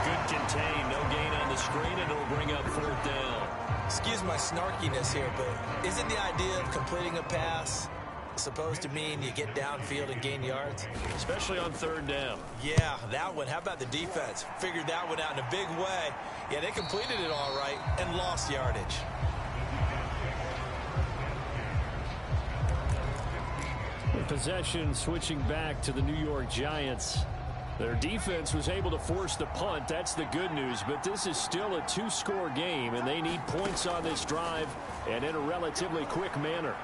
Good contain, no gain on the screen, and it'll bring up 4th down. Excuse my snarkiness here, but isn't the idea of completing a pass supposed to mean you get downfield and gain yards? Especially on 3rd down. Yeah, that one. How about the defense? Figured that one out in a big way. Yeah, they completed it all right and lost yardage. Possession switching back to the New York Giants. Their defense was able to force the punt. That's the good news. But this is still a 2-score game, and they need points on this drive and in a relatively quick manner.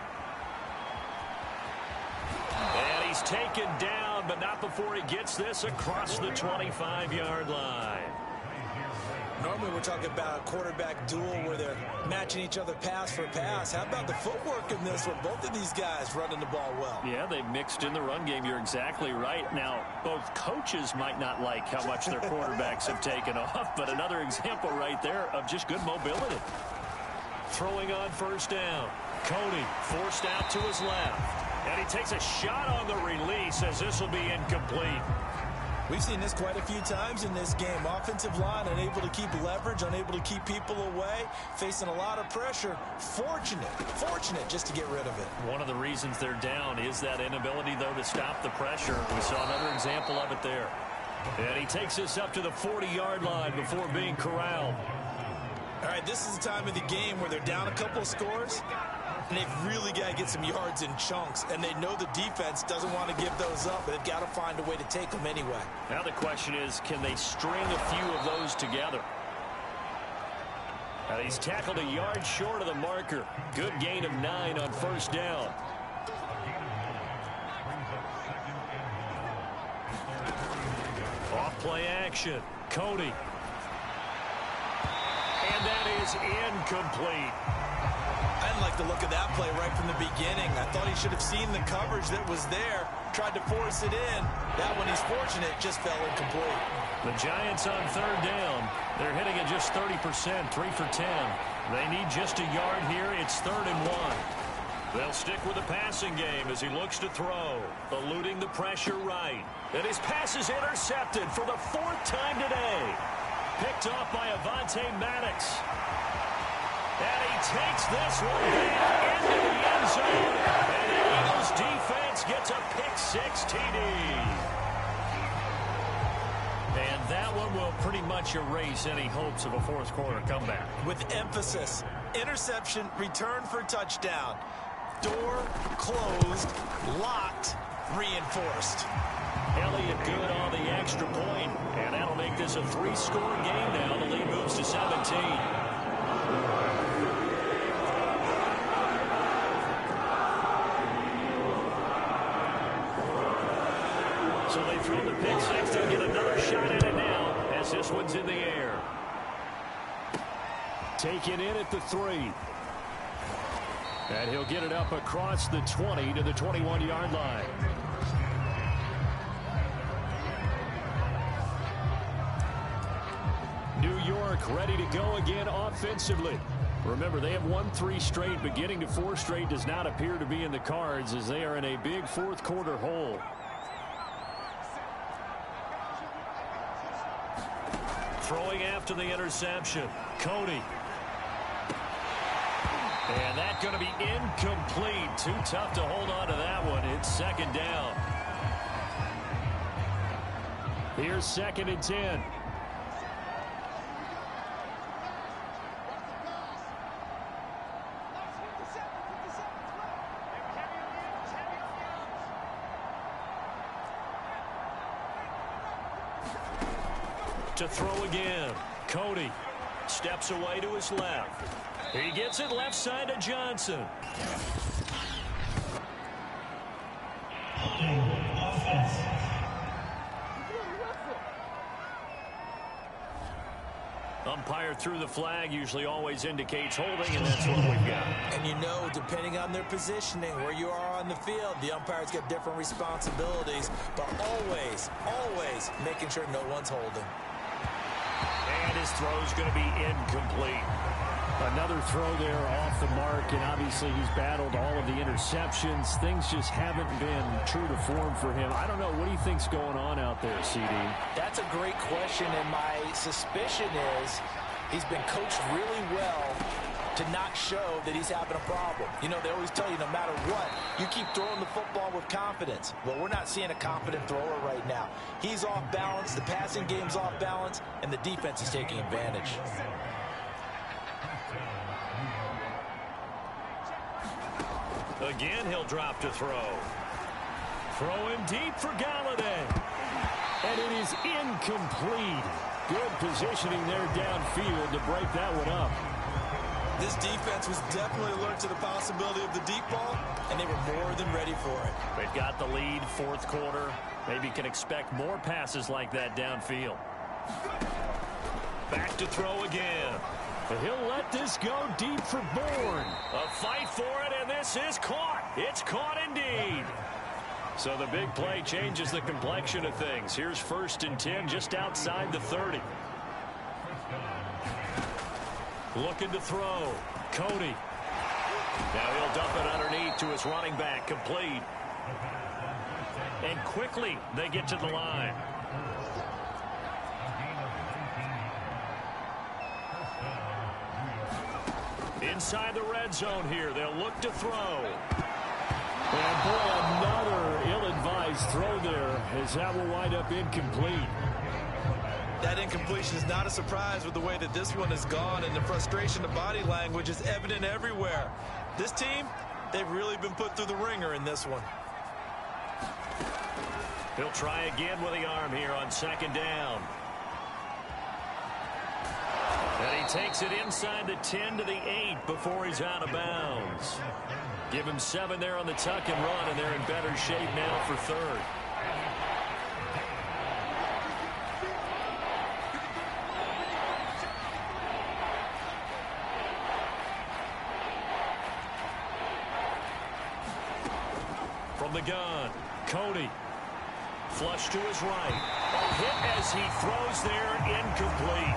And he's taken down, but not before he gets this across the 25-yard line. Normally we're talking about a quarterback duel where they're matching each other pass for pass. How about the footwork in this one? Both of these guys running the ball well. Yeah, they've mixed in the run game. You're exactly right. Now, both coaches might not like how much their quarterbacks have taken off, but another example right there of just good mobility. Throwing on 1st down. Cody forced out to his left. And he takes a shot on the release as this will be incomplete. We've seen this quite a few times in this game. Offensive line unable to keep leverage, unable to keep people away, facing a lot of pressure. Fortunate just to get rid of it. One of the reasons they're down is that inability, though, to stop the pressure. We saw another example of it there. And he takes this up to the 40-yard line before being corralled. All right, this is the time of the game where they're down a couple of scores, and they've really got to get some yards in chunks, and they know the defense doesn't want to give those up, but they've got to find a way to take them anyway. Now the question is, can they string a few of those together? And he's tackled a yard short of the marker. Good gain of 9 on 1st down. Off play action. Cody. And that is incomplete. I didn't like the look of that play right from the beginning. I thought he should have seen the coverage that was there, tried to force it in. That one, he's fortunate, just fell incomplete. The Giants on 3rd down. They're hitting at just 30%, 3 for 10. They need just a yard here. It's 3rd and 1. They'll stick with the passing game as he looks to throw, eluding the pressure right. And his pass is intercepted for the 4th time today. Picked off by Avonte Maddox. And he takes this one back into the end zone. And the Eagles defense gets a pick-6 TD. And that one will pretty much erase any hopes of a 4th quarter comeback. With emphasis, interception, return for touchdown. Door closed, locked, reinforced. Elliott good on the extra point, and that'll make this a 3-score game now. The lead moves to 17. So they throw the pick-6. They'll get another shot at it now as this one's in the air. Taken in at the 3. And he'll get it up across the 20 to the 21-yard line. New York ready to go again offensively. Remember, they have won 3 straight, but getting to 4 straight does not appear to be in the cards as they are in a big fourth-quarter hole. Throwing after the interception, Cody. And that's going to be incomplete. Too tough to hold on to that one. It's second down. Here's 2nd and 10. To throw again. Cody steps away to his left. He gets it left side to Johnson. Umpire threw the flag, usually always indicates holding, and that's what we've got. And you know, depending on their positioning, where you are on the field, the umpires get different responsibilities, but always, always making sure no one's holding. And his throw's going to be incomplete. Another throw there off the mark, and obviously he's battled all of the interceptions. Things just haven't been true to form for him. I don't know. What do you think's going on out there, CD? That's a great question, and my suspicion is he's been coached really well to not show that he's having a problem. You know, they always tell you no matter what, you keep throwing the football with confidence. Well, we're not seeing a confident thrower right now. He's off balance, the passing game's off balance, and the defense is taking advantage. Again, he'll drop to throw. Throw him deep for Galladay. And it is incomplete. Good positioning there downfield to break that one up. This defense was definitely alert to the possibility of the deep ball, and they were more than ready for it. They've got the lead, fourth quarter. Maybe can expect more passes like that downfield. Back to throw again. But he'll let this go deep for Bourne. A fight for it, and this is caught. It's caught indeed. So the big play changes the complexion of things. Here's 1st and 10 just outside the 30. Looking to throw. Cody. Now he'll dump it underneath to his running back. Complete. And quickly they get to the line. Inside the red zone here. They'll look to throw. And boy, another ill-advised throw there as that will wind up incomplete. That incompletion is not a surprise with the way that this one has gone, and the frustration of body language is evident everywhere. This team, they've really been put through the ringer in this one. He'll try again with the arm here on 2nd down. And he takes it inside the 10 to the 8 before he's out of bounds. Give him 7 there on the tuck and run, and they're in better shape now for 3rd. From the gun, Cody. Flush to his right. A hit as he throws there, incomplete.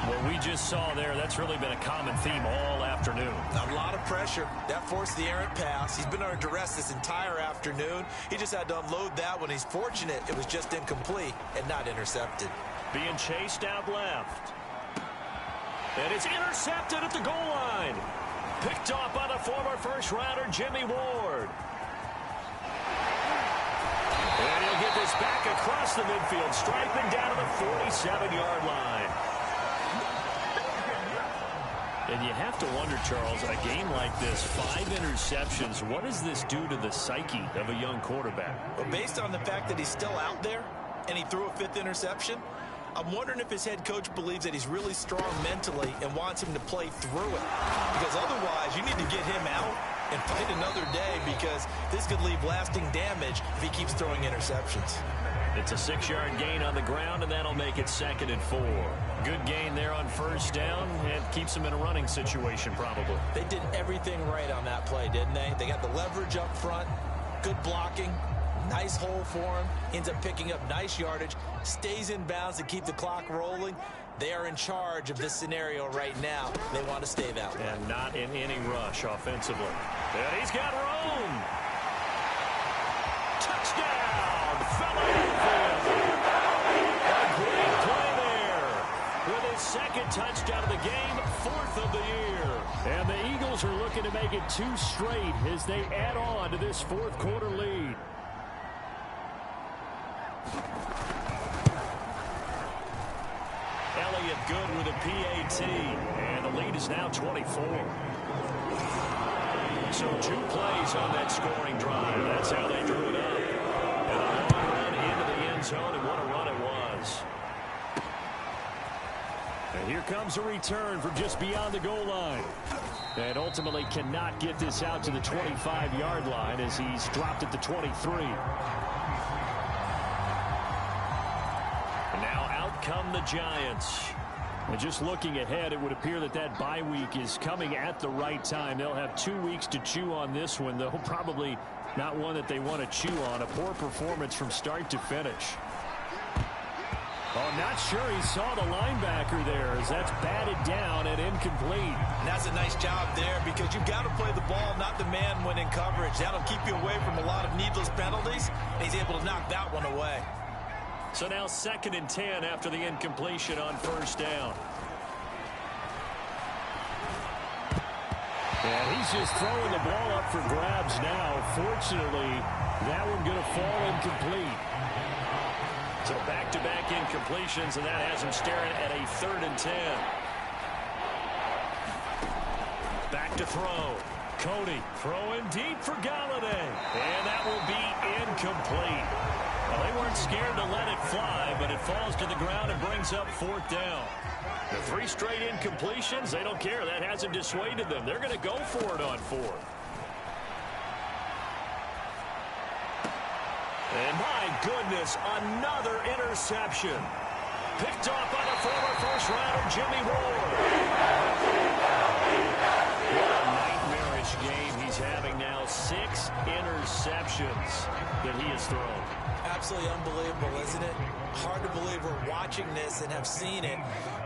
What we just saw there, that's really been a common theme all afternoon. A lot of pressure. That forced the errant pass. He's been under duress this entire afternoon. He just had to unload that one. He's fortunate it was just incomplete and not intercepted. Being chased out left. And it's intercepted at the goal line. Picked off by the former first-rounder Jimmy Ward. And he'll get this back across the midfield, striping down to the 47-yard line. And you have to wonder, Charles, a game like this, 5 interceptions, what does this do to the psyche of a young quarterback? Well, based on the fact that he's still out there and he threw a 5th interception, I'm wondering if his head coach believes that he's really strong mentally and wants him to play through it. Because otherwise, you need to get him out and fight another day, because this could leave lasting damage if he keeps throwing interceptions. It's a 6-yard gain on the ground, and that'll make it 2nd and 4. Good gain there on first down, and keeps them in a running situation probably. They did everything right on that play, didn't they? They got the leverage up front, good blocking, nice hole for him, ends up picking up nice yardage, stays in bounds to keep the clock rolling. They are in charge of this scenario right now. They want to stay that way. And not in any rush offensively. And he's got room. Touchdown, Philadelphia. A great play there. With his 2nd touchdown of the game, 4th of the year. And the Eagles are looking to make it 2 straight as they add on to this 4th quarter lead. Elliott good with a PAT, and the lead is now 24. So 2 plays on that scoring drive. That's how they drew it up. And a long run into the end zone, and what a run it was. And here comes a return from just beyond the goal line. And ultimately cannot get this out to the 25-yard line as he's dropped at the 23. Come the Giants. And just looking ahead, it would appear that that bye week is coming at the right time. They'll have 2 weeks to chew on this one, though probably not one that they want to chew on. A poor performance from start to finish. Oh, not sure he saw the linebacker there as that's batted down and incomplete. And that's a nice job there because you've got to play the ball, not the man when in coverage. That'll keep you away from a lot of needless penalties, and he's able to knock that one away. So now 2nd and 10 after the incompletion on first down. And he's just throwing the ball up for grabs now. Fortunately, that one going to fall incomplete. So back-to-back incompletions, and that has him staring at a 3rd and 10. Back to throw. Cody throwing deep for Galladay. And that will be incomplete. Well, they weren't scared to let it fly, but it falls to the ground and brings up 4th down. The 3 straight incompletions, they don't care. That hasn't dissuaded them. They're going to go for it on 4th. And my goodness, another interception. Picked off by the former first-rounder Jimmy Ward. What a nightmarish game he's having now. 6 interceptions that he has thrown. Absolutely unbelievable, isn't it? Hard to believe we're watching this and have seen it,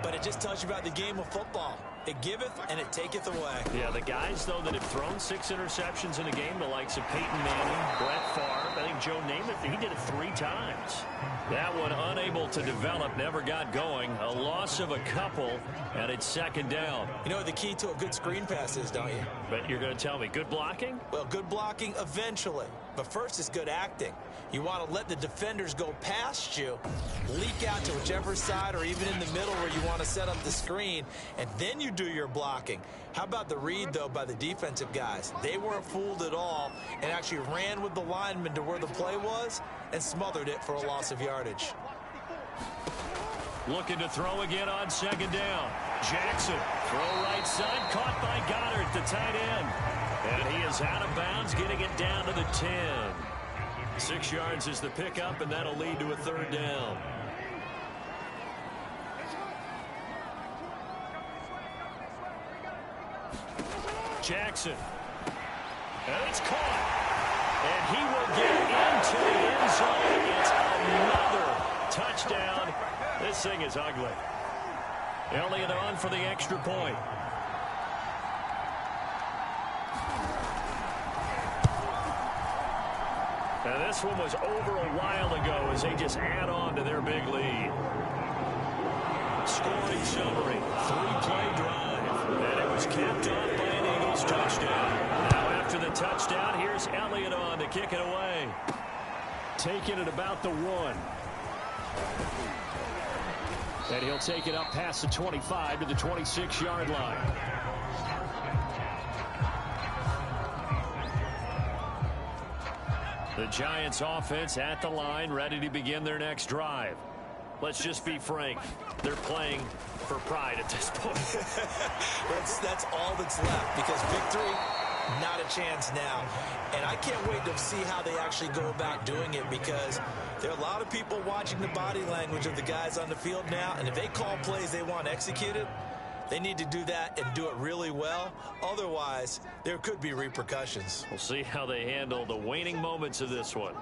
but it just tells you about the game of football. It giveth and it taketh away. Yeah, the guys, though, that have thrown 6 interceptions in a game, the likes of Peyton Manning, Brett Favre, I think Joe Namath, he did it 3 times. That one unable to develop, never got going. A loss of a couple, and it's 2nd down. You know what the key to a good screen pass is, don't you? But you're going to tell me, good blocking? Well, good blocking eventually. But first is good acting. You want to let the defenders go past you, leak out to whichever side or even in the middle where you want to set up the screen, and then you do your blocking. How about the read, though, by the defensive guys? They weren't fooled at all and actually ran with the lineman to where the play was and smothered it for a loss of yardage. Looking to throw again on 2nd down. Jackson, throw right side, caught by Goddard, the tight end. And he is out of bounds, getting it down to the 10. 6 yards is the pickup, and that'll lead to a 3rd down. Jackson. And it's caught. And he will get into the end zone. It's another touchdown. This thing is ugly. Elliott on for the extra point. Now this one was over a while ago as they just add on to their big lead. Scoring summary, 3-play drive. And it was capped off by an Eagles touchdown. Now after the touchdown, here's Elliott on to kick it away. Taking it about the 1. And he'll take it up past the 25 to the 26-yard line. The Giants offense at the line, ready to begin their next drive. Let's just be frank. They're playing for pride at this point. That's all that's left, because victory Not a chance now. And I can't wait to see how they actually go about doing it, because there are a lot of people watching the body language of the guys on the field now, and if they call plays they want executed, they need to do that and do it really well. Otherwise, there could be repercussions. We'll see how they handle the waning moments of this one.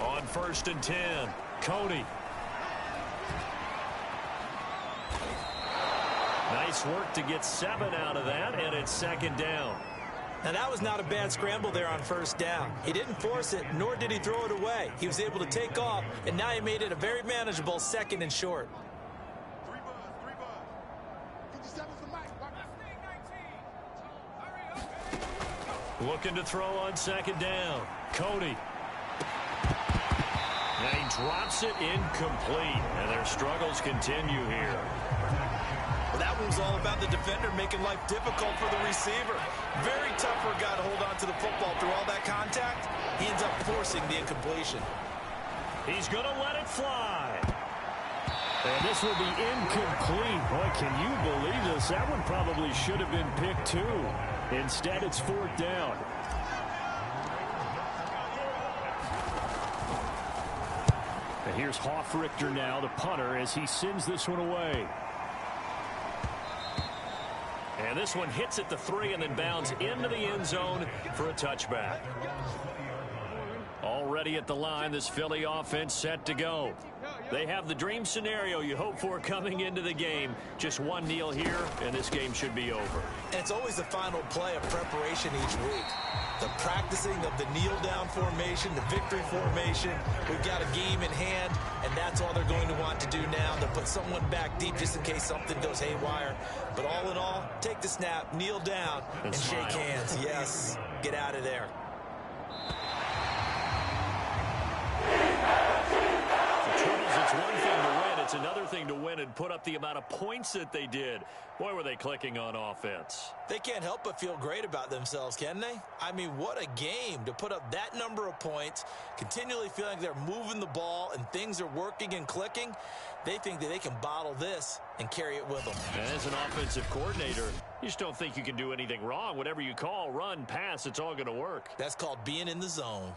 On 1st and 10, Cody. Nice work to get 7 out of that, and it's 2nd down. Now, that was not a bad scramble there on 1st down. He didn't force it, nor did he throw it away. He was able to take off, and now he made it a very manageable 2nd and short. Looking to throw on 2nd down. Cody. And he drops it incomplete, and their struggles continue here. Well, that one was all about the defender making life difficult for the receiver. Very tough for a guy to hold on to the football through all that contact. He ends up forcing the incompletion. He's going to let it fly. And this will be incomplete. Boy, can you believe this? That one probably should have been picked too. Instead, it's 4th down. And here's Hofrichter now, the punter, as he sends this one away. And this one hits at the 3 and then bounds into the end zone for a touchback. Already at the line, this Philly offense set to go. They have the dream scenario you hope for coming into the game. Just one kneel here, and this game should be over. And it's always the final play of preparation each week. The practicing of the kneel-down formation, the victory formation. We've got a game in hand, and that's all they're going to want to do now. To put someone back deep just in case something goes haywire. But all in all, take the snap, kneel down, and shake hands. Yes, get out of there. It's one thing to win. It's another thing to win and put up the amount of points that they did. Boy, were they clicking on offense. They can't help but feel great about themselves, can they? I mean, what a game to put up that number of points, continually feeling like they're moving the ball and things are working and clicking. They think that they can bottle this and carry it with them. And as an offensive coordinator, you just don't think you can do anything wrong. Whatever you call, run, pass, it's all going to work. That's called being in the zone.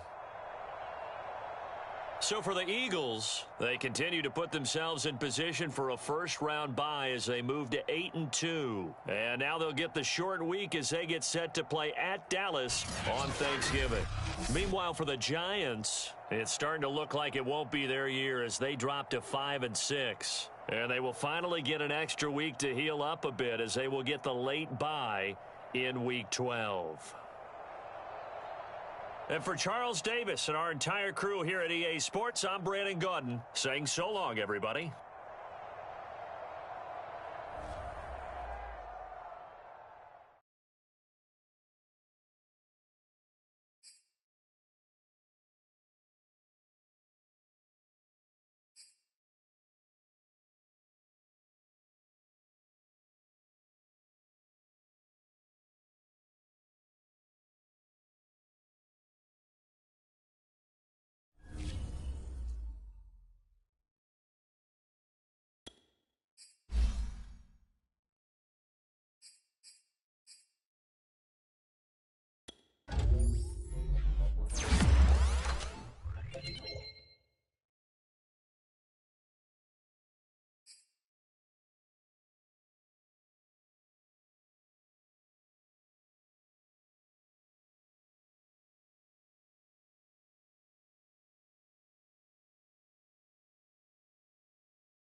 So for the Eagles, they continue to put themselves in position for a first-round bye as they move to 8-2. And now they'll get the short week as they get set to play at Dallas on Thanksgiving. Meanwhile, for the Giants, it's starting to look like it won't be their year as they drop to 5-6. And they will finally get an extra week to heal up a bit as they will get the late bye in Week 12. And for Charles Davis and our entire crew here at EA Sports, I'm Brandon Gaudin saying so long, everybody.